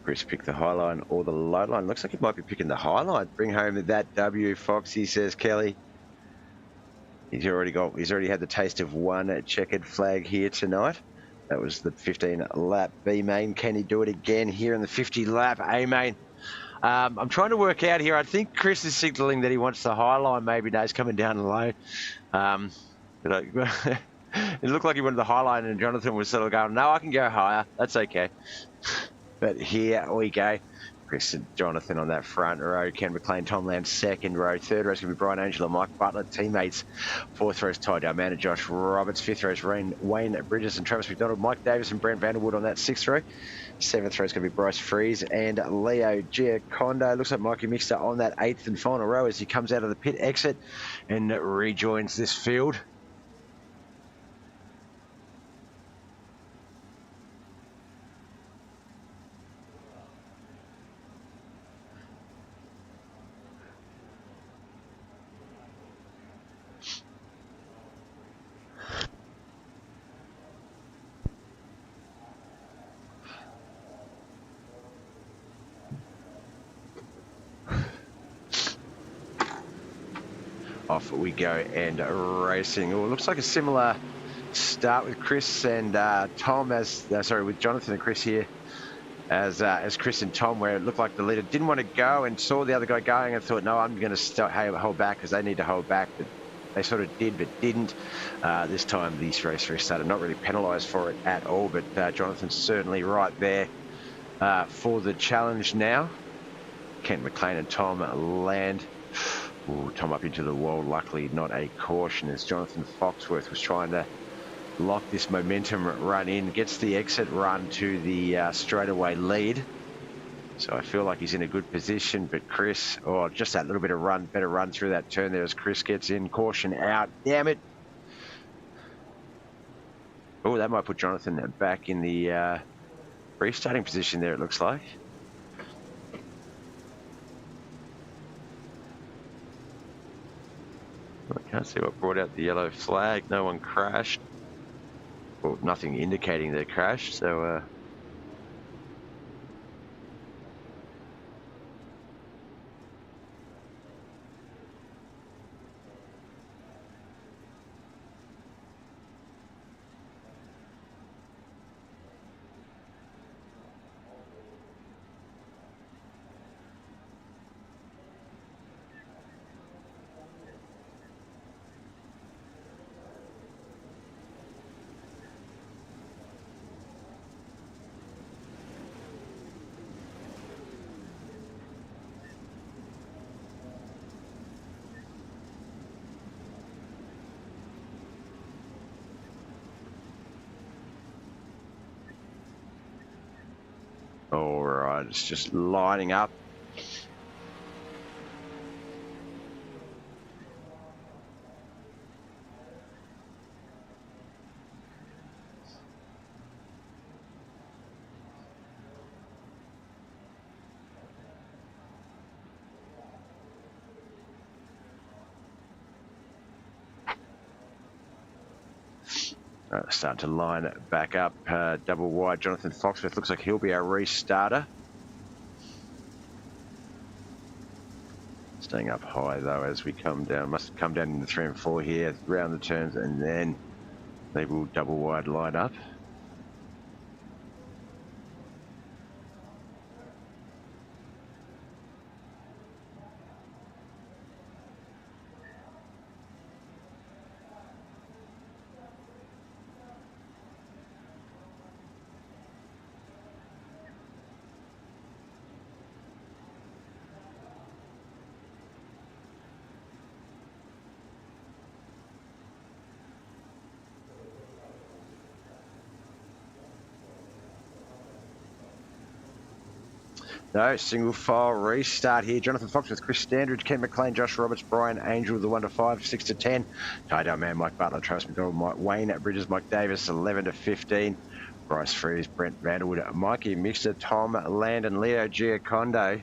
Chris picked the high line or the low line. Looks like he might be picking the high line. Bring home that W, Foxy, says Kelly. He's already had the taste of one checkered flag here tonight. That was the 15 lap B main. Can he do it again here in the 50 lap A main? I'm trying to work out here. I think Chris is signalling that he wants the high line. Maybe no, he's coming down low. It looked like he wanted the high line, and Jonathan was sort of going, no, I can go higher. That's okay. But here we go. Chris and Jonathan on that front row. Ken McLean, Tom Lamb, second row. Third row is going to be Brian Angela, Mike Butler, teammates. Fourth row is Ty Dalman, Josh Roberts. Fifth row is Wayne Bridges and Travis McDonald, Mike Davis and Brent Vanderwood on that sixth row. Seventh row is going to be Bryce Freeze and Leo Giacondo. Looks like Mikey Mixter on that eighth and final row as he comes out of the pit exit and rejoins this field. Off we go and racing. Oh, it looks like a similar start with Chris and Tom with Jonathan and Chris here as Chris and Tom, where it looked like the leader didn't want to go and saw the other guy going and thought, no, I'm going to hold back because they need to hold back. But they sort of did, but didn't. This time, this race restarted. Not really penalised for it at all, but Jonathan's certainly right there for the challenge now. Kent McLean and Tom land. Ooh, Tom up into the wall, luckily not a caution as Jonathan Foxworth was trying to lock this momentum run in, gets the exit run to the straightaway lead. So I feel like he's in a good position, but Chris, just that little bit of better run through that turn there as Chris gets in, caution out, damn it. Oh, that might put Jonathan back in the restarting position there, it looks like. I can't see what brought out the yellow flag. No one crashed. Well, nothing indicating they crashed, so... All right, it's just lining up. Starting to line back up, double wide. Jonathan Foxworth looks like he'll be our restarter. Staying up high though as we come down. Must come down into 3 and 4 here, round the turns, and then they will double wide line up. No, single file restart here. Jonathan Fox with Chris Standridge, Ken McLean, Josh Roberts, Brian Angel, the 1 to 5, 6 to 10. Tie-down man, Mike Butler, Travis McDonald, Mike Wayne Bridges, Mike Davis, 11 to 15. Bryce Freeze, Brent Vanderwood, Mikey Mixer, Tom Landon, Leo Giacondo.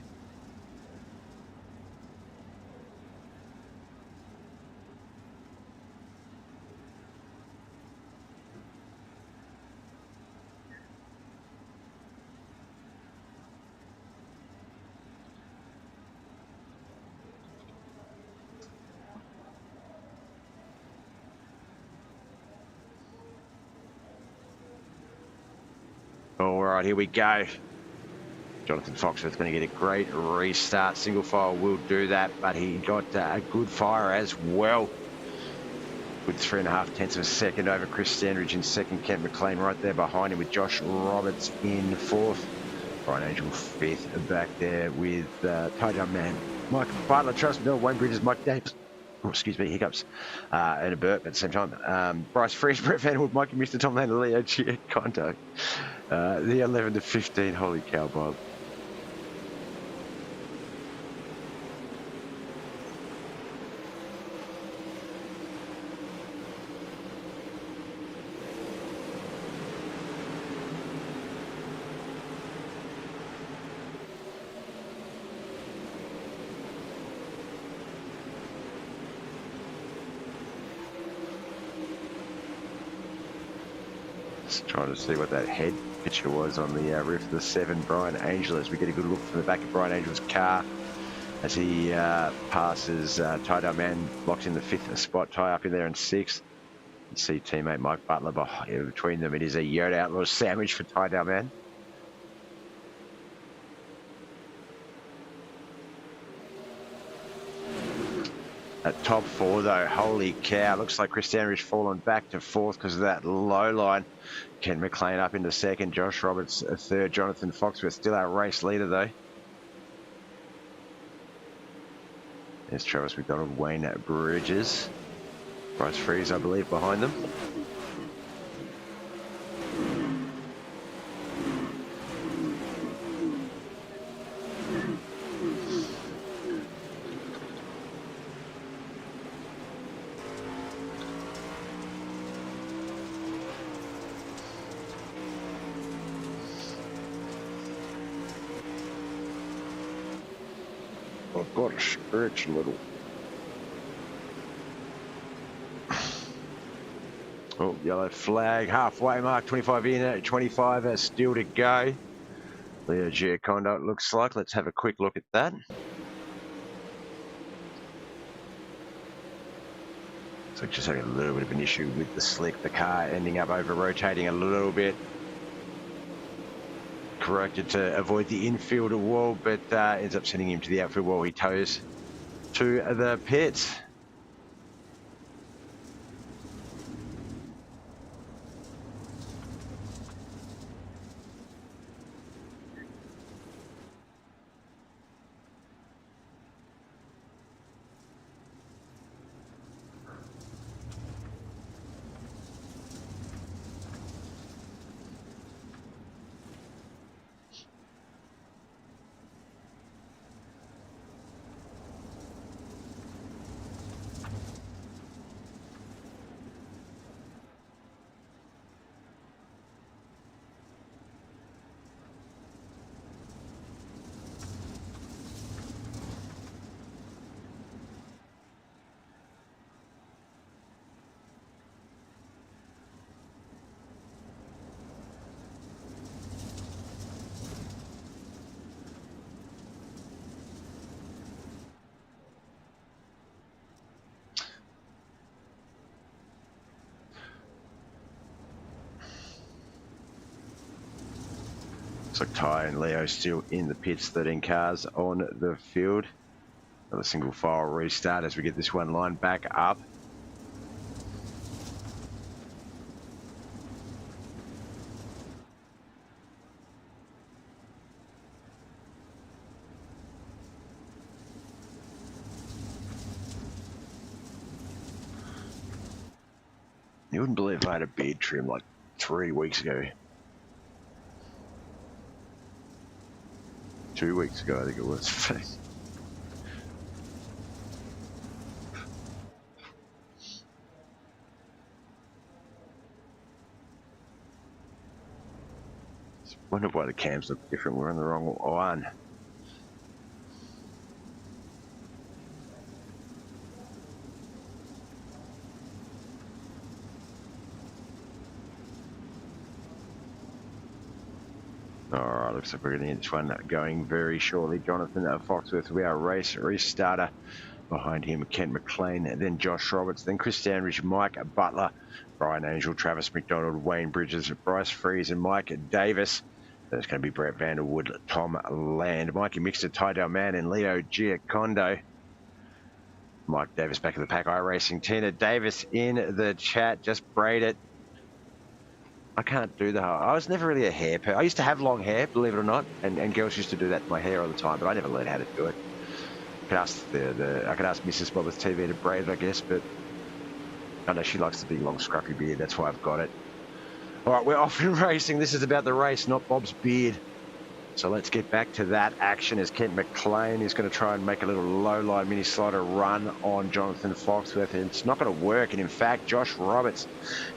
All right, here we go. Jonathan Foxworth's going to get a great restart. Single file will do that, but he got a good fire as well. With 3.5 tenths of a second over Chris Standridge in second. Kent McLean right there behind him with Josh Roberts in fourth. Brian Angel fifth back there with tie-down man Mike Butler, Travis McDonald, Wayne Bridges, Mike Davis. Oh, excuse me, hiccups, and a burp at the same time. Bryce Freeze, Brett Vanderwood, Mikey Mr. Tom Lander, Leo Giacondo. The 11 to 15, holy cow, Bob. Trying to see what that head picture was on the roof of the 7, Brian Angel, as we get a good look from the back of Brian Angel's car as he passes tie-down man, locks in the 5th spot, tie up in there in 6th. You see teammate Mike Butler behind, between them. It is a YOTA Outlaws sandwich for tie-down man. At top 4 though, holy cow, looks like Chris Standridge fallen back to 4th because of that low line. Ken McLean up into 2nd, Josh Roberts 3rd, Jonathan Foxworth still our race leader though. There's Travis McDonald, Wayne Bridges, Bryce Freeze I believe behind them. I've got to stretch a little. Oh, yellow flag, halfway mark, 25 in, 25 still to go. Leo Giacondo it looks like. Let's have a quick look at that. So just having a little bit of an issue with the slick, the car ending up over-rotating a little bit. Corrected to avoid the infielder wall, but ends up sending him to the outfield wall. He tows to the pits. Looks like Ty and Leo still in the pits, 13 cars on the field. Another single file restart as we get this one line back up. You wouldn't believe I had a beard trim like 3 weeks ago. 2 weeks ago, I think it was. Wonder why the cams look different. We're on the wrong one. Alright, looks like we're going to get this one going very shortly. Jonathan Foxworth, we are race restarter. Behind him, Kent McLean, then Josh Roberts, then Chris Standridge, Mike Butler, Brian Angel, Travis McDonald, Wayne Bridges, Bryce Freeze, and Mike Davis. There's going to be Brett Vanderwood, Tom Land, Mikey Mixter, Tydale Mann, and Leo Giacondo. Mike Davis back in the pack, iRacing. Tina Davis in the chat, just braid it. I can't do the whole. I was never really a hair person. I used to have long hair, believe it or not, and girls used to do that to my hair all the time, but I never learned how to do it. I could ask I could ask Mrs. BobbethTV to braid it, I guess, but I know she likes the big long scruffy beard. That's why I've got it. All right, we're off and racing. This is about the race, not Bob's beard. So let's get back to that action as Kent McLean is going to try and make a little low-line mini slider run on Jonathan Foxworth. And it's not going to work. And in fact, Josh Roberts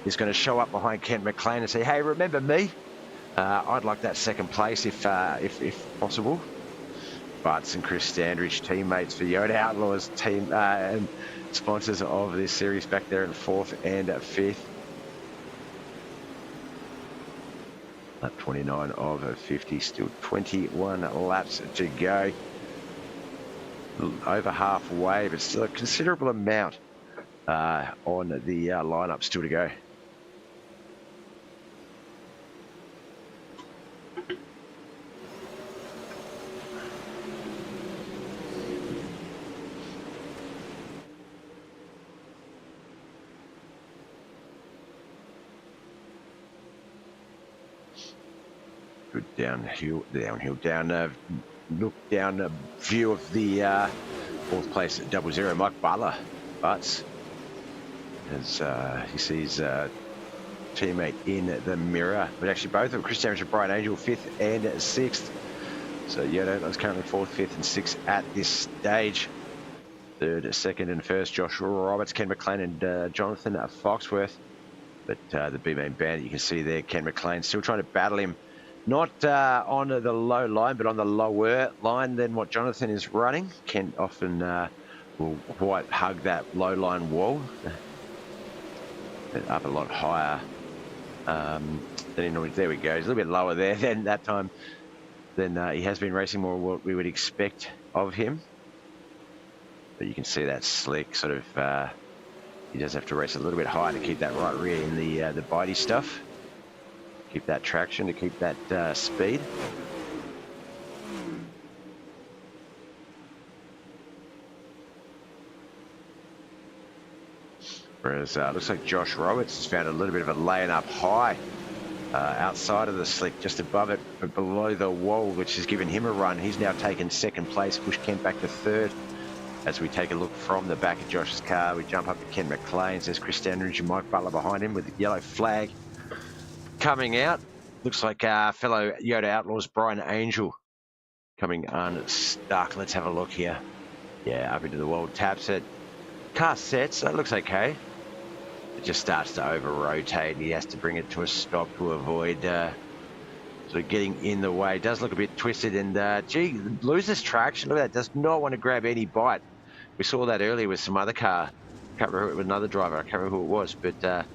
is going to show up behind Kent McLean and say, hey, remember me? I'd like that second place if possible. Butts and Chris Standridge, teammates for YOTA Outlaws team and sponsors of this series back there in 4th and 5th. Lap 29 of 50, still 21 laps to go. Over halfway, but still a considerable amount on the lineup still to go. Good downhill, look down view of the 4th place at 00. Mike Butler, Butts, as he sees teammate in the mirror, but actually both of them, Chris Damage and Brian Angel, 5th and 6th. So YOTA is currently 4th, 5th, and 6th at this stage. 3rd, 2nd, and 1st, Josh Roberts, Ken McLean, and Jonathan Foxworth. But the B-main bandit, you can see there, Ken McLean still trying to battle him. Not on the low line, but on the lower line than what Jonathan is running. Ken often will quite hug that low line wall. Up a lot higher than he normally. There we go. He's a little bit lower there than that time. Than he has been racing more what we would expect of him. But you can see that slick sort of. He does have to race a little bit higher to keep that right rear in the bitey stuff. Keep that traction, to keep that speed. Whereas looks like Josh Roberts has found a little bit of a lane up high outside of the slick, just above it, but below the wall, which has given him a run. He's now taken 2nd place, pushed Kent back to 3rd. As we take a look from the back of Josh's car, we jump up to Ken McLean. There's Chris Standridge and Mike Butler behind him with the yellow flag coming out. Looks like fellow YOTA Outlaws Brian Angel coming unstuck. Let's have a look here. Yeah, up into the wall, taps it. Car sets, that looks okay. It just starts to over-rotate. He has to bring it to a stop to avoid sort of getting in the way. It does look a bit twisted and, gee, loses traction. Look at that, does not want to grab any bite. We saw that earlier with some other car. I can't remember, it was another driver. I can't remember who it was, but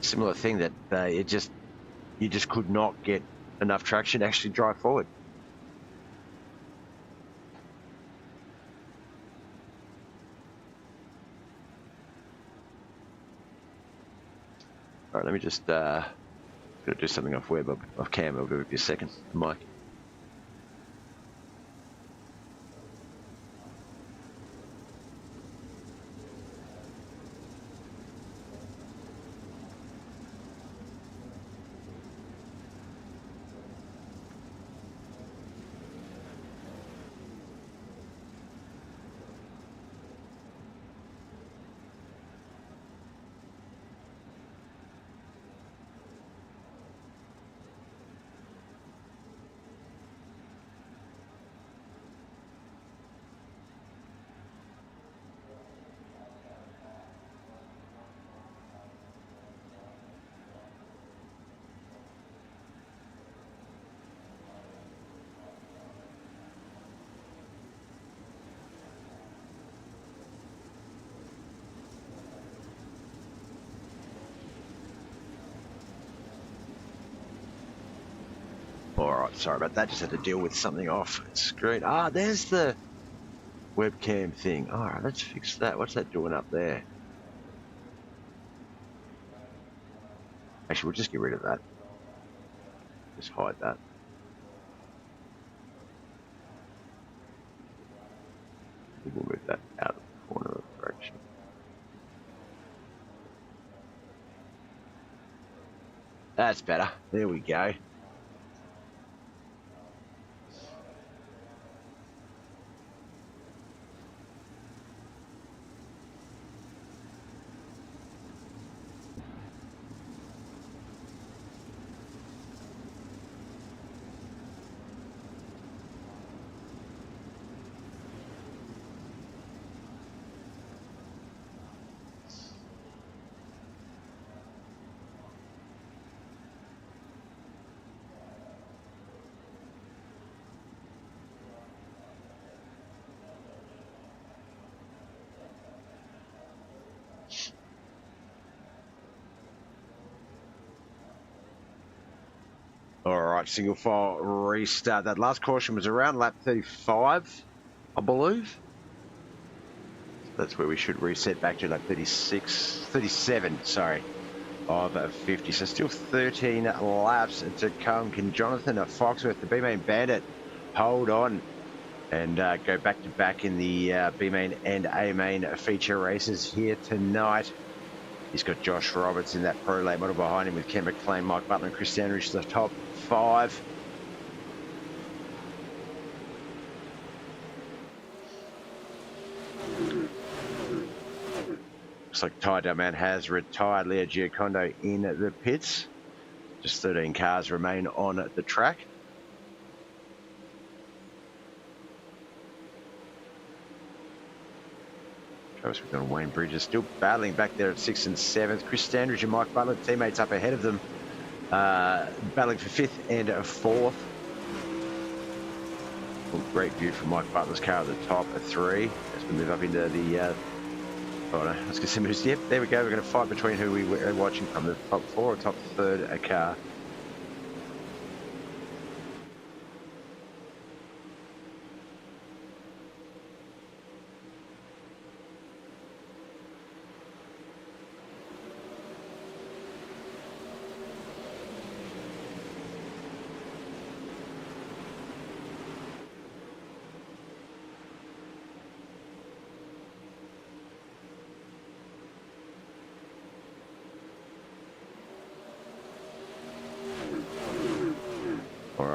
similar thing that you just could not get enough traction to actually drive forward. All right, let me just gotta do something off web, off cam. I'll be with you a second, Mike. right, sorry about that. Just had to deal with something off screen. Ah, there's the webcam thing. All right, let's fix that. What's that doing up there? Actually, we'll just get rid of that. Just hide that. We'll move that out of the corner of the direction. That's better. There we go. All right, single file restart. That last caution was around lap 35, I believe. That's where we should reset back to lap 37, sorry, of 50. So still 13 laps to come. Can Jonathan Foxworth, the B-Main Bandit, hold on and go back to back in the B-Main and A-Main feature races here tonight? He's got Josh Roberts in that Pro Late model behind him with Ken McLean, Mike Butler and Chris Sandridge, the top 5. Looks like Ty Delman has retired. Leo Giacondo in the pits. Just 13 cars remain on the track. Travis McDonald, Wayne Bridges still battling back there at 6th and 7th. Chris Standridge and Mike Butler, teammates up ahead of them, battling for 5th and 4th. Great view from Mike Butler's car at the top of 3 as we move up into the oh no, I was going to say, yep, there we go. We're going to fight between who we are watching from, the top 4 or top 3rd car.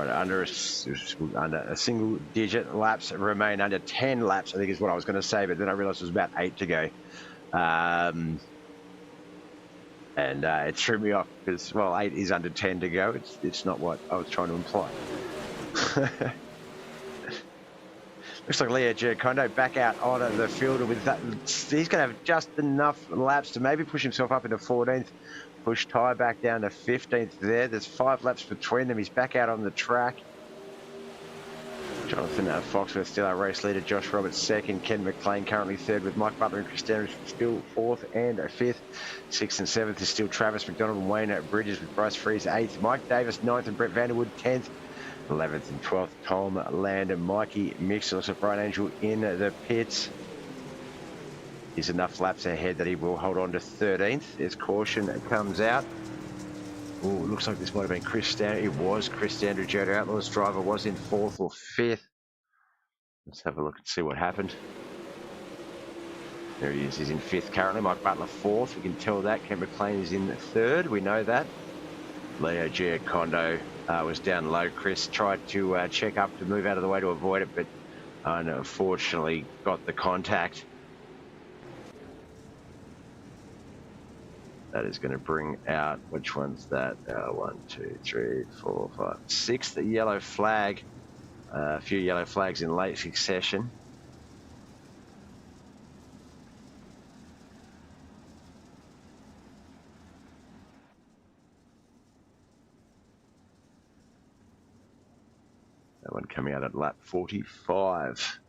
Under a single digit laps remain, under 10 laps I think is what I was going to say, but then I realized it was about 8 to go, and it threw me off because, well, 8 is under 10 to go. It's not what I was trying to imply. Looks like Leo Giacondo back out on the field with that. He's going to have just enough laps to maybe push himself up into 14th. Push Ty back down to 15th there. There's 5 laps between them. He's back out on the track. Jonathan Foxworth still our race leader. Josh Roberts second. Ken McLean currently 3rd with Mike Butler and Chris Standridge still 4th and 5th. 6th and 7th is still Travis McDonald and Wayne Bridges with Bryce Freeze 8th. Mike Davis 9th and Brett Vanderwood 10th. 11th and 12th, Tom Land and Mikey Mixer. Looks like Brian Angel in the pits. He's enough laps ahead that he will hold on to 13th as caution comes out. Oh, looks like this might have been Chris Standridge. It was Chris Standridge, YOTA Outlaws driver, was in 4th or 5th. Let's have a look and see what happened. There he is. He's in 5th currently. Mike Butler 4th. We can tell that. Ken McLean is in 3rd. We know that. Leo Giacondo was down low. Chris tried to check up to move out of the way to avoid it, but unfortunately got the contact. That is going to bring out, which one's that? 1, 2, 3, 4, 5, 6. The yellow flag. A few yellow flags in late succession. That one coming out at lap 45.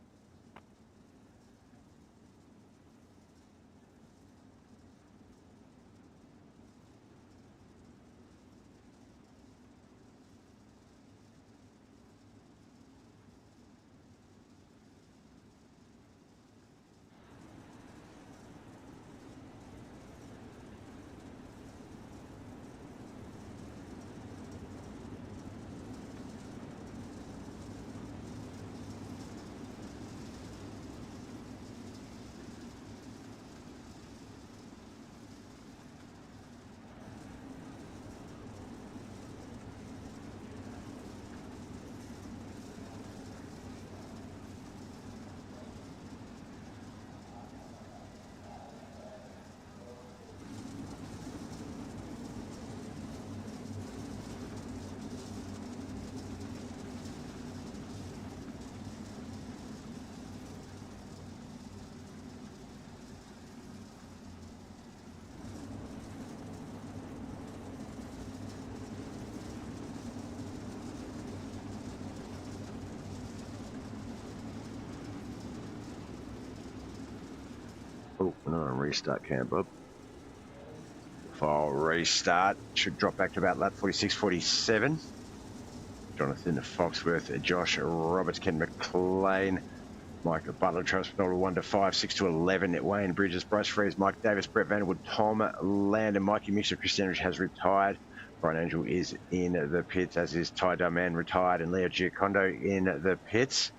Oh, we're not on restart cam, Bob. File restart. Should drop back to about lap 46, 47. Jonathan Foxworth, Josh Roberts, Ken McLean, Mike Butler, Travis Penalty 1 to 5, 6 to 11. Wayne Bridges, Bryce Freeze, Mike Davis, Brett Vanderwood, Tom Landon, Mikey Mixer, Chris Andrews has retired. Brian Angel is in the pits, as is Ty Dunman retired, and Leo Giacondo in the pits.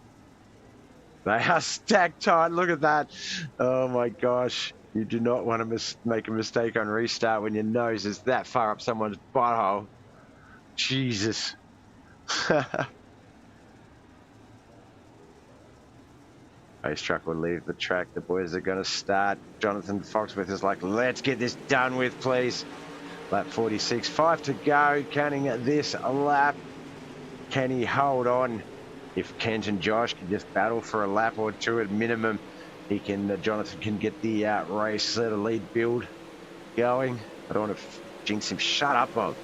They are stacked tight. Look at that. Oh my gosh. You do not want to make a mistake on restart when your nose is that far up someone's butthole. Jesus. Race truck will leave the track. The boys are going to start. Jonathan Foxworth is like, let's get this done with, please. Lap 46, 5 to go. Counting this lap. Can he hold on? If Kent and Josh can just battle for a lap or two at minimum, Jonathan can get the race lead build going. I don't want to jinx him. Shut up, Bob.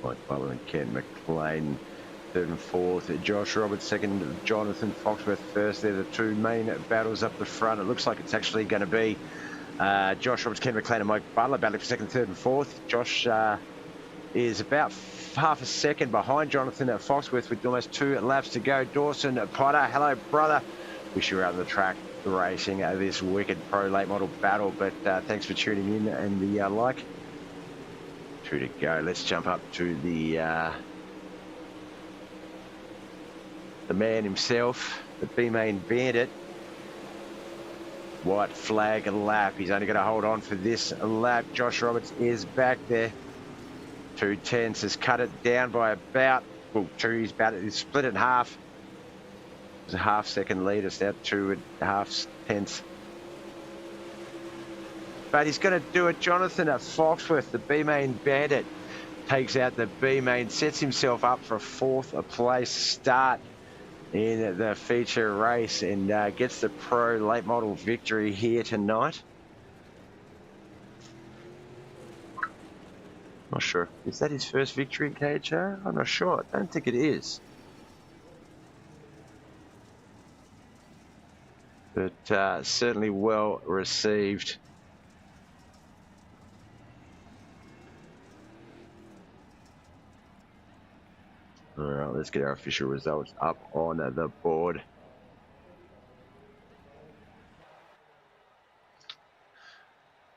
Mike Butler and Ken McLean, third and fourth. Josh Roberts second. Jonathan Foxworth first. They're the two main battles up the front. It looks like it's actually going to be Josh Roberts, Ken McLean and Mike Butler battling for second, third and fourth. Josh is about half a second behind Jonathan Foxworth with almost 2 laps to go. Dawson Potter, hello brother. Wish you were out on the track racing this wicked pro late model battle, but thanks for tuning in and the like. 2 to go. Let's jump up to the man himself, the B-Main Bandit. White flag lap. He's only going to hold on for this lap. Josh Roberts is back there. 2 tenths has cut it down by about, well, he's split it in half. It's a half-second lead. It's now 2.5 tenths. But he's going to do it. Jonathan Foxworth, the B-Main Bandit, takes out the B-Main, sets himself up for a 4th place start in the feature race, and gets the pro late model victory here tonight. Not sure. Is that his first victory in KHR? I'm not sure. I don't think it is. But certainly well received. All right, let's get our official results up on the board.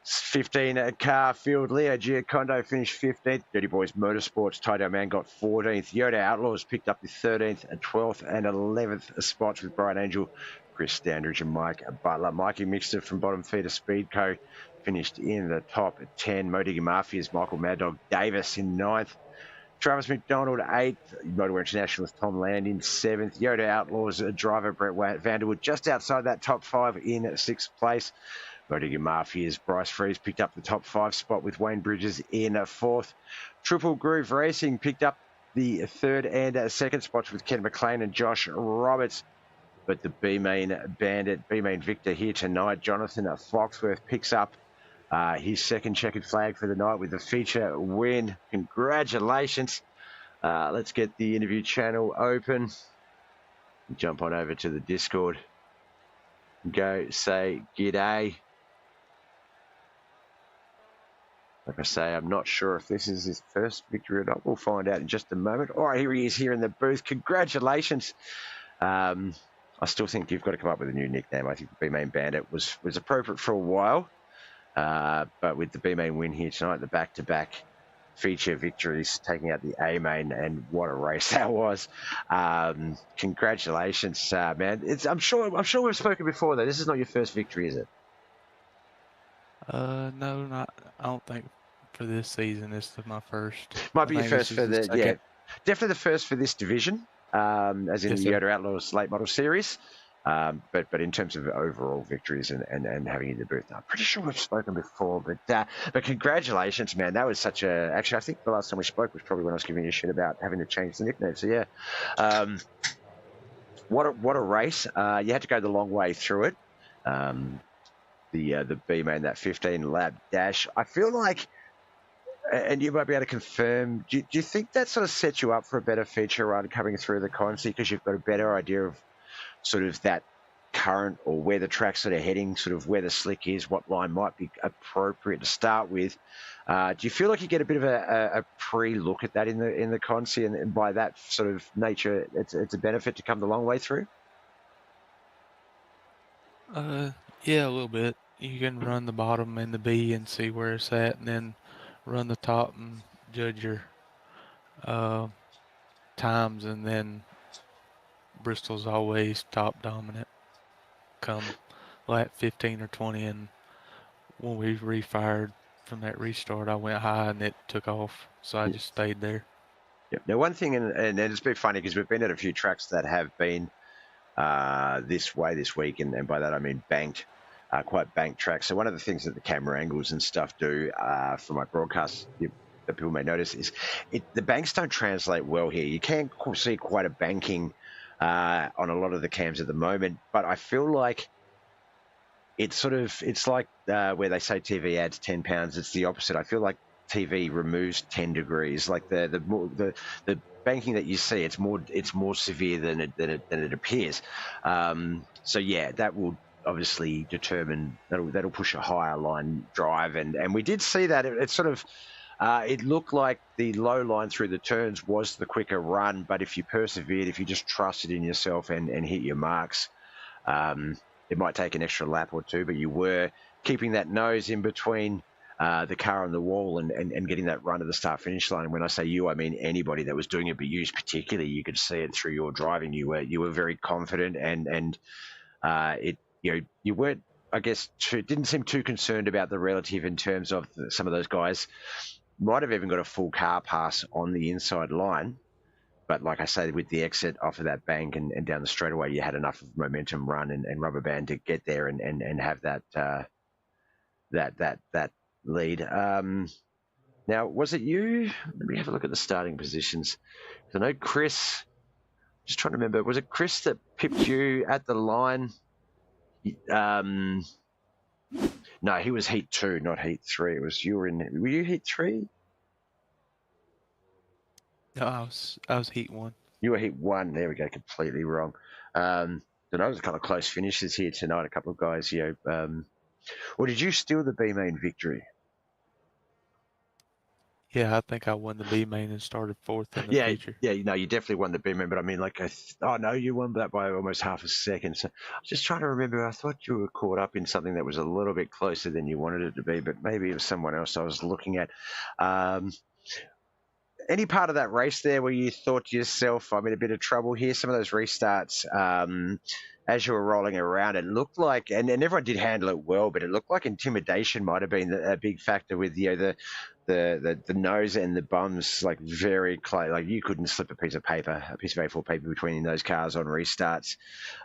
It's 15 car field. Leo Giacondo finished 15th. Dirty Boys Motorsports, Ty Man got 14th. YOTA Outlaws picked up the 13th and 12th and 11th spots with Brian Angel, Chris Standridge and Mike Butler. Mikey Mixter from Bottom Feeder Speedco finished in the top 10. Modig Mafia's Michael Mad Dog Davis in 9th. Travis McDonald 8th, Motorwear International's Tom Landon 7th, YOTA Outlaws driver Brett Vanderwood just outside that top 5 in 6th place. Motorwear Mafia's Bryce Freeze picked up the top 5 spot with Wayne Bridges in 4th. Triple Groove Racing picked up the 3rd and 2nd spots with Ken McLean and Josh Roberts. But the B-Main Bandit, B-Main Victor here tonight, Jonathan Foxworth picks up his 2nd checkered flag for the night with the feature win. Congratulations. Let's get the interview channel open. Jump on over to the Discord. Go say g'day. Like I say, I'm not sure if this is his first victory or not. We'll find out in just a moment. All right, here he is here in the booth. Congratulations. I still think you've got to come up with a new nickname. I think the B-Main Bandit was appropriate for a while. But with the B-Main win here tonight, the back-to-back feature victories, taking out the A-Main, and what a race that was. Congratulations, man. I'm sure we've spoken before, though. This is not your first victory, is it? No, not. I don't think for this season. This is my first. Might be your first for the second. yeah, definitely the first for this division, as in Yes, the sir. YOTA Outlaws late model series. But in terms of overall victories and having you in the booth, I'm pretty sure we've spoken before. But congratulations, man. That was such a. Actually, I think the last time we spoke was probably when I was giving you a shit about having to change the nickname. So yeah, what a race. You had to go the long way through it. The B-Main, that 15 lap dash. I feel like And you might be able to confirm, do you think that sort of sets you up for a better feature run coming through the Consi because you've got a better idea of sort of that current or where the track's sort of heading, sort of where the slick is, what line might be appropriate to start with? Do you feel like you get a bit of a pre-look at that in the Consi, and by that sort of nature, it's a benefit to come the long way through? Yeah, a little bit. You can run the bottom and the B and see where it's at, and then run the top and judge your times, and then Bristol's always top dominant come lap 15 or 20, and when we refired from that restart, I went high and it took off, so I just stayed there. Yep. Now, one thing, and it's been funny because we've been at a few tracks that have been this way this week, and by that I mean banked, quite banked tracks. So one of the things that the camera angles and stuff do for my broadcast that people may notice is the banks don't translate well here. You can see quite a banking on a lot of the cams at the moment, but I feel like it's like where they say TV adds 10 pounds. It's the opposite. I feel like TV removes 10 degrees. Like the banking that you see, it's more severe than it appears. So yeah, that will obviously determine that'll push a higher line drive, and we did see that it sort of. It looked like the low line through the turns was the quicker run, but if you persevered, if you just trusted in yourself and hit your marks, it might take an extra lap or two, but you were keeping that nose in between the car and the wall and getting that run to the start-finish line. And when I say you, I mean anybody that was doing it, but you particularly, you could see it through your driving. You were very confident, and you weren't, I guess, didn't seem too concerned about the relative in terms of some of those guys. Might have even got a full car pass on the inside line. But like I say, with the exit off of that bank and down the straightaway, you had enough of momentum run and rubber band to get there and have that lead. Now, was it you? Let me have a look at the starting positions. I know Chris, just trying to remember, was it Chris that pipped you at the line? No, he was heat 2, not heat 3. It was were you heat 3? No, I was heat 1. You were heat 1. There we go. Completely wrong. There was a couple of close finishes here tonight. A couple of guys, or did you steal the B main victory? Yeah, I think I won the B main and started 4th in the feature. Yeah, you definitely won the B main, but I mean, no, you won that by almost half a second. So I was just trying to remember. I thought you were caught up in something that was a little bit closer than you wanted it to be, but maybe it was someone else I was looking at. Any part of that race there where you thought to yourself, I'm in a bit of trouble here? Some of those restarts, as you were rolling around, it looked like, and everyone did handle it well, but it looked like intimidation might have been a big factor with the nose and the bums, like very close. Like you couldn't slip a piece of A4 paper between those cars on restarts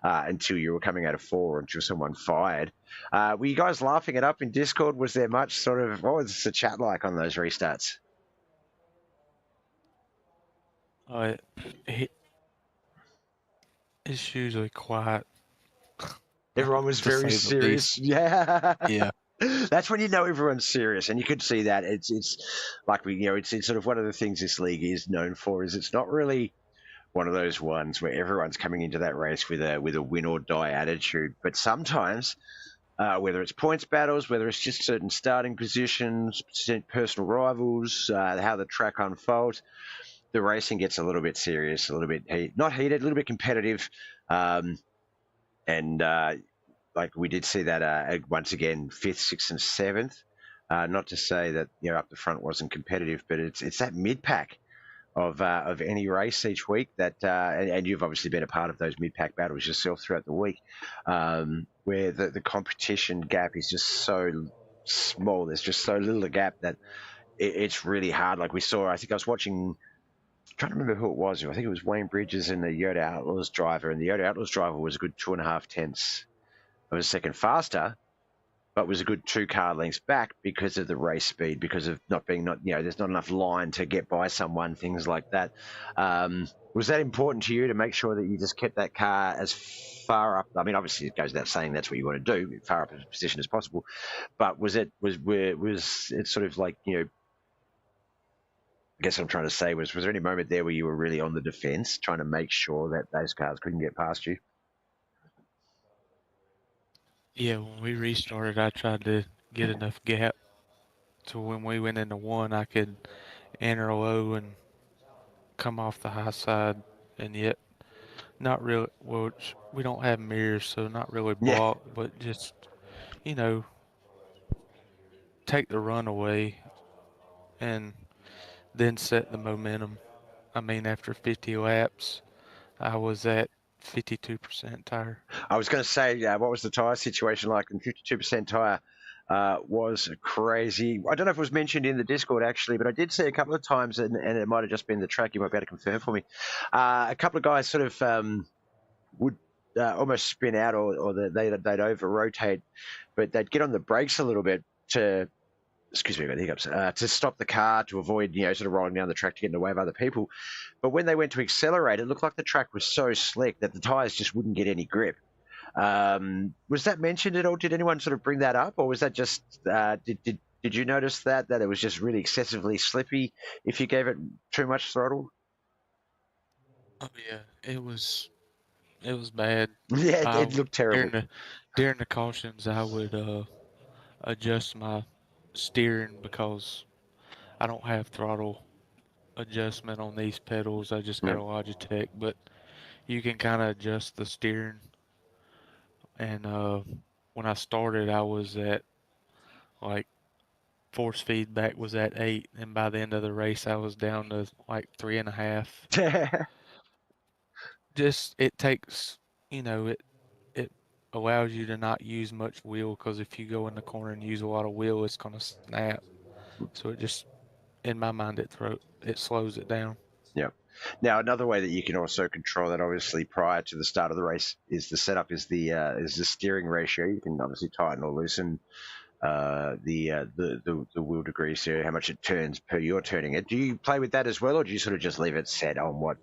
until you were coming out of 4 or until someone fired. Were you guys laughing it up in Discord? Was there much sort of, what was the chat like on those restarts? It's usually quiet. Everyone was very serious. Yeah. Yeah. That's when you know everyone's serious, and you could see that. It's like it's sort of one of the things this league is known for. Is it's not really one of those ones where everyone's coming into that race with a win or die attitude. But sometimes, whether it's points battles, whether it's just certain starting positions, personal rivals, how the track unfolds, the racing gets a little bit serious, a little bit not heated, a little bit competitive, and like we did see that once again, 5th, 6th, and 7th. Not to say that up the front wasn't competitive, but it's that mid pack of any race each week that, and you've obviously been a part of those mid pack battles yourself throughout the week, where the competition gap is just so small. There's just so little a gap that it's really hard. Like we saw, I think I was watching. I'm trying to remember who it was. I think it was Wayne Bridges and the YOTA Outlaws driver, and the YOTA Outlaws driver was a good 2.5 tenths of a second faster, but was a good 2 car lengths back because of the race speed, because of there's not enough line to get by someone, things like that. Was that important to you to make sure that you just kept that car as far up? I mean, obviously it goes without saying that's what you want to do, far up in a position as possible. But was it sort of like guess what I'm trying to say was there any moment there where you were really on the defence, trying to make sure that those cars couldn't get past you? Yeah, when we restarted, I tried to get enough gap to when we went into one, I could enter low and come off the high side, and yet not really. Well, we don't have mirrors, so not really Yeah. blocked, but just you know take the run away and then set the momentum. I mean, after 50 laps, I was at 52% tire. I was going to say, what was the tyre situation like? And 52% tyre was crazy. I don't know if it was mentioned in the Discord, actually, but I did see a couple of times, and it might have just been the track. You might be able to confirm for me. A couple of guys sort of would almost spin out or they'd over-rotate, but they'd get on the brakes a little bit to, excuse me about the hiccups, to stop the car, to avoid, sort of rolling down the track to get in the way of other people. But when they went to accelerate, it looked like the track was so slick that the tyres just wouldn't get any grip. Was that mentioned at all? Did anyone sort of bring that up, or was that just did you notice that it was just really excessively slippy if you gave it too much throttle? Oh yeah, it was bad. Yeah, it looked terrible. During the cautions, I would adjust my steering because I don't have throttle adjustment on these pedals. I just got a Logitech, but you can kind of adjust the steering. And when I started, I was at like force feedback was at 8, and by the end of the race, I was down to like 3.5. Just it takes, it allows you to not use much wheel, because if you go in the corner and use a lot of wheel, it's gonna snap. So it just, in my mind, it slows it down. Yeah. Now, another way that you can also control that, obviously, prior to the start of the race, is the setup is the steering ratio. You can obviously tighten or loosen the wheel degrees, so how much it turns per you're turning it. Do you play with that as well, or do you sort of just leave it set on what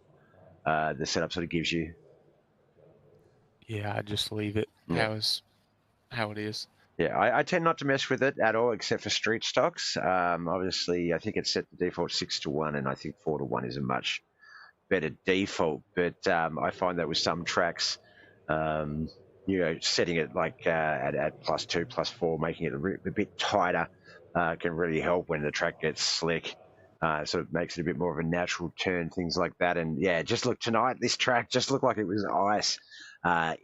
the setup sort of gives you? Yeah, I just leave it how it is. Yeah, I tend not to mess with it at all, except for street stocks. Obviously, I think it's set the default 6-1, and I think 4-1 is a much better default. But I find that with some tracks, setting it like at +2, +4, making it a bit tighter can really help when the track gets slick. Sort of makes it a bit more of a natural turn, things like that. And yeah, just look tonight, this track just looked like it was ice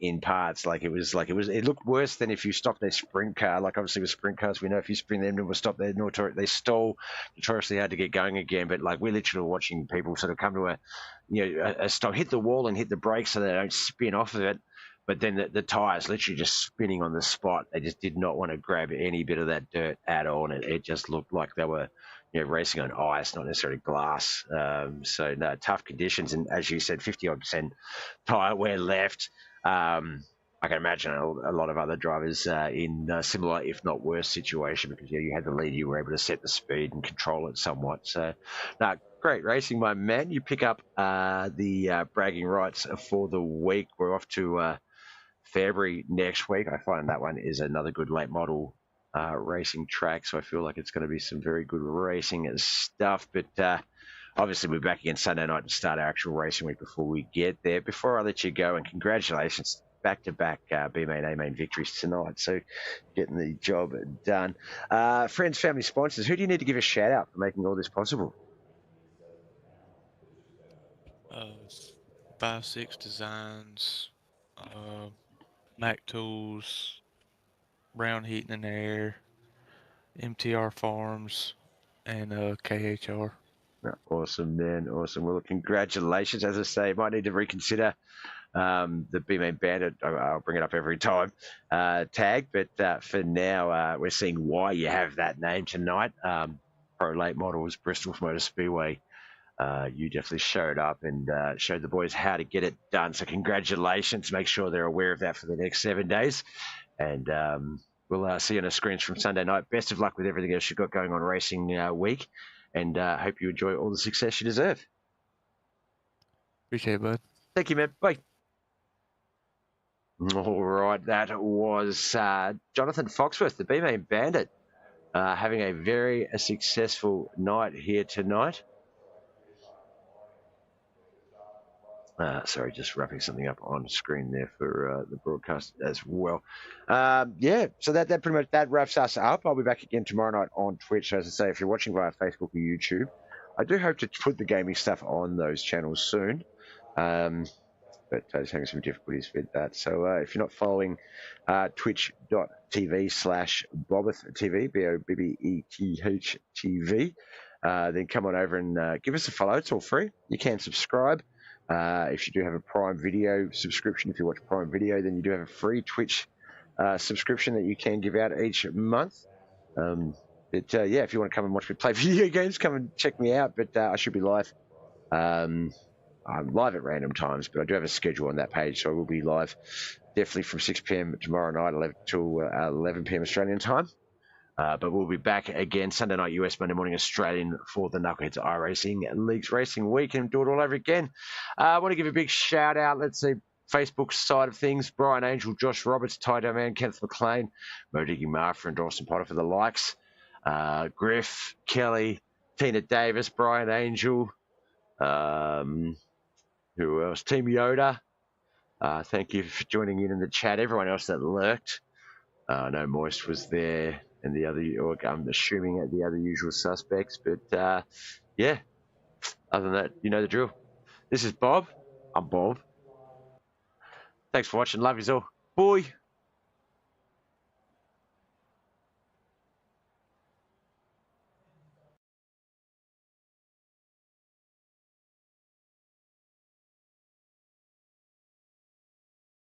in parts. It looked worse than if you stopped a sprint car. Like obviously with sprint cars, we know if you sprint them, will stop there, they stall, notoriously hard to get going again. But like we're literally watching people sort of come to a stop, hit the wall and hit the brakes so they don't spin off of it. But then the tyres literally just spinning on the spot. They just did not want to grab any bit of that dirt at all. And it just looked like they were racing on ice, not necessarily glass. So no, tough conditions. And as you said, 50-odd% tyre wear left. I can imagine a lot of other drivers in a similar, if not worse, situation, because you had the lead, you were able to set the speed and control it somewhat. So, no, great racing, my man. You pick up the bragging rights for the week. We're off to February next week. I find that one is another good late model racing track, so I feel like it's going to be some very good racing and stuff. But obviously, we're back again Sunday night to start our actual racing week before we get there. Before I let you go, and congratulations, back-to-back B-Main, A-Main victories tonight. So getting the job done. Friends, family, sponsors, who do you need to give a shout-out for making all this possible? 5-6 Designs, Mac Tools, Brown Heating and Air, MTR Farms, and KHR. Awesome, man. Awesome. Well, congratulations. As I say, might need to reconsider the B-Main Bandit. I'll bring it up every time tag. But for now, we're seeing why you have that name tonight. Pro Late Models, Bristol Motor Speedway. You definitely showed up and showed the boys how to get it done. So congratulations. Make sure they're aware of that for the next 7 days. And we'll see you on the screens from Sunday night. Best of luck with everything else you've got going on racing week. And hope you enjoy all the success you deserve. Appreciate it, bud. Thank you, man. Bye. All right. That was Jonathan Foxworth, the B-Main Bandit, having a very successful night here tonight. Sorry, just wrapping something up on screen there for the broadcast as well. Yeah, so that pretty much that wraps us up. I'll be back again tomorrow night on Twitch. As I say, if you're watching via Facebook or YouTube, I do hope to put the gaming stuff on those channels soon. But just having some difficulties with that. So if you're not following twitch.tv/BobbethTV, BOBBETH then come on over and give us a follow. It's all free. You can subscribe. If you do have a Prime Video subscription, if you watch Prime Video, then you do have a free Twitch subscription that you can give out each month. Yeah, if you want to come and watch me play video games, come and check me out. But I should be live. I'm live at random times, but I do have a schedule on that page, so I will be live definitely from 6 p.m. tomorrow night, 11 till 11 p.m. Australian time. But we'll be back again Sunday night US, Monday morning Australian for the Knuckleheadz iRacing Leagues Racing Week, and do it all over again. I want to give a big shout out. Let's see, Facebook side of things: Brian Angel, Josh Roberts, Ty Doman, Kenneth McLean, Modigi Martha, and Dawson Potter for the likes. Griff, Kelly, Tina Davis, Brian Angel. Who else? Team YOTA. Thank you for joining in the chat. Everyone else that lurked. I know Moist was there, and the other, I'm assuming the other usual suspects. But yeah, other than that, you know the drill. This is Bob. I'm Bob. Thanks for watching. Love yous all. Bye.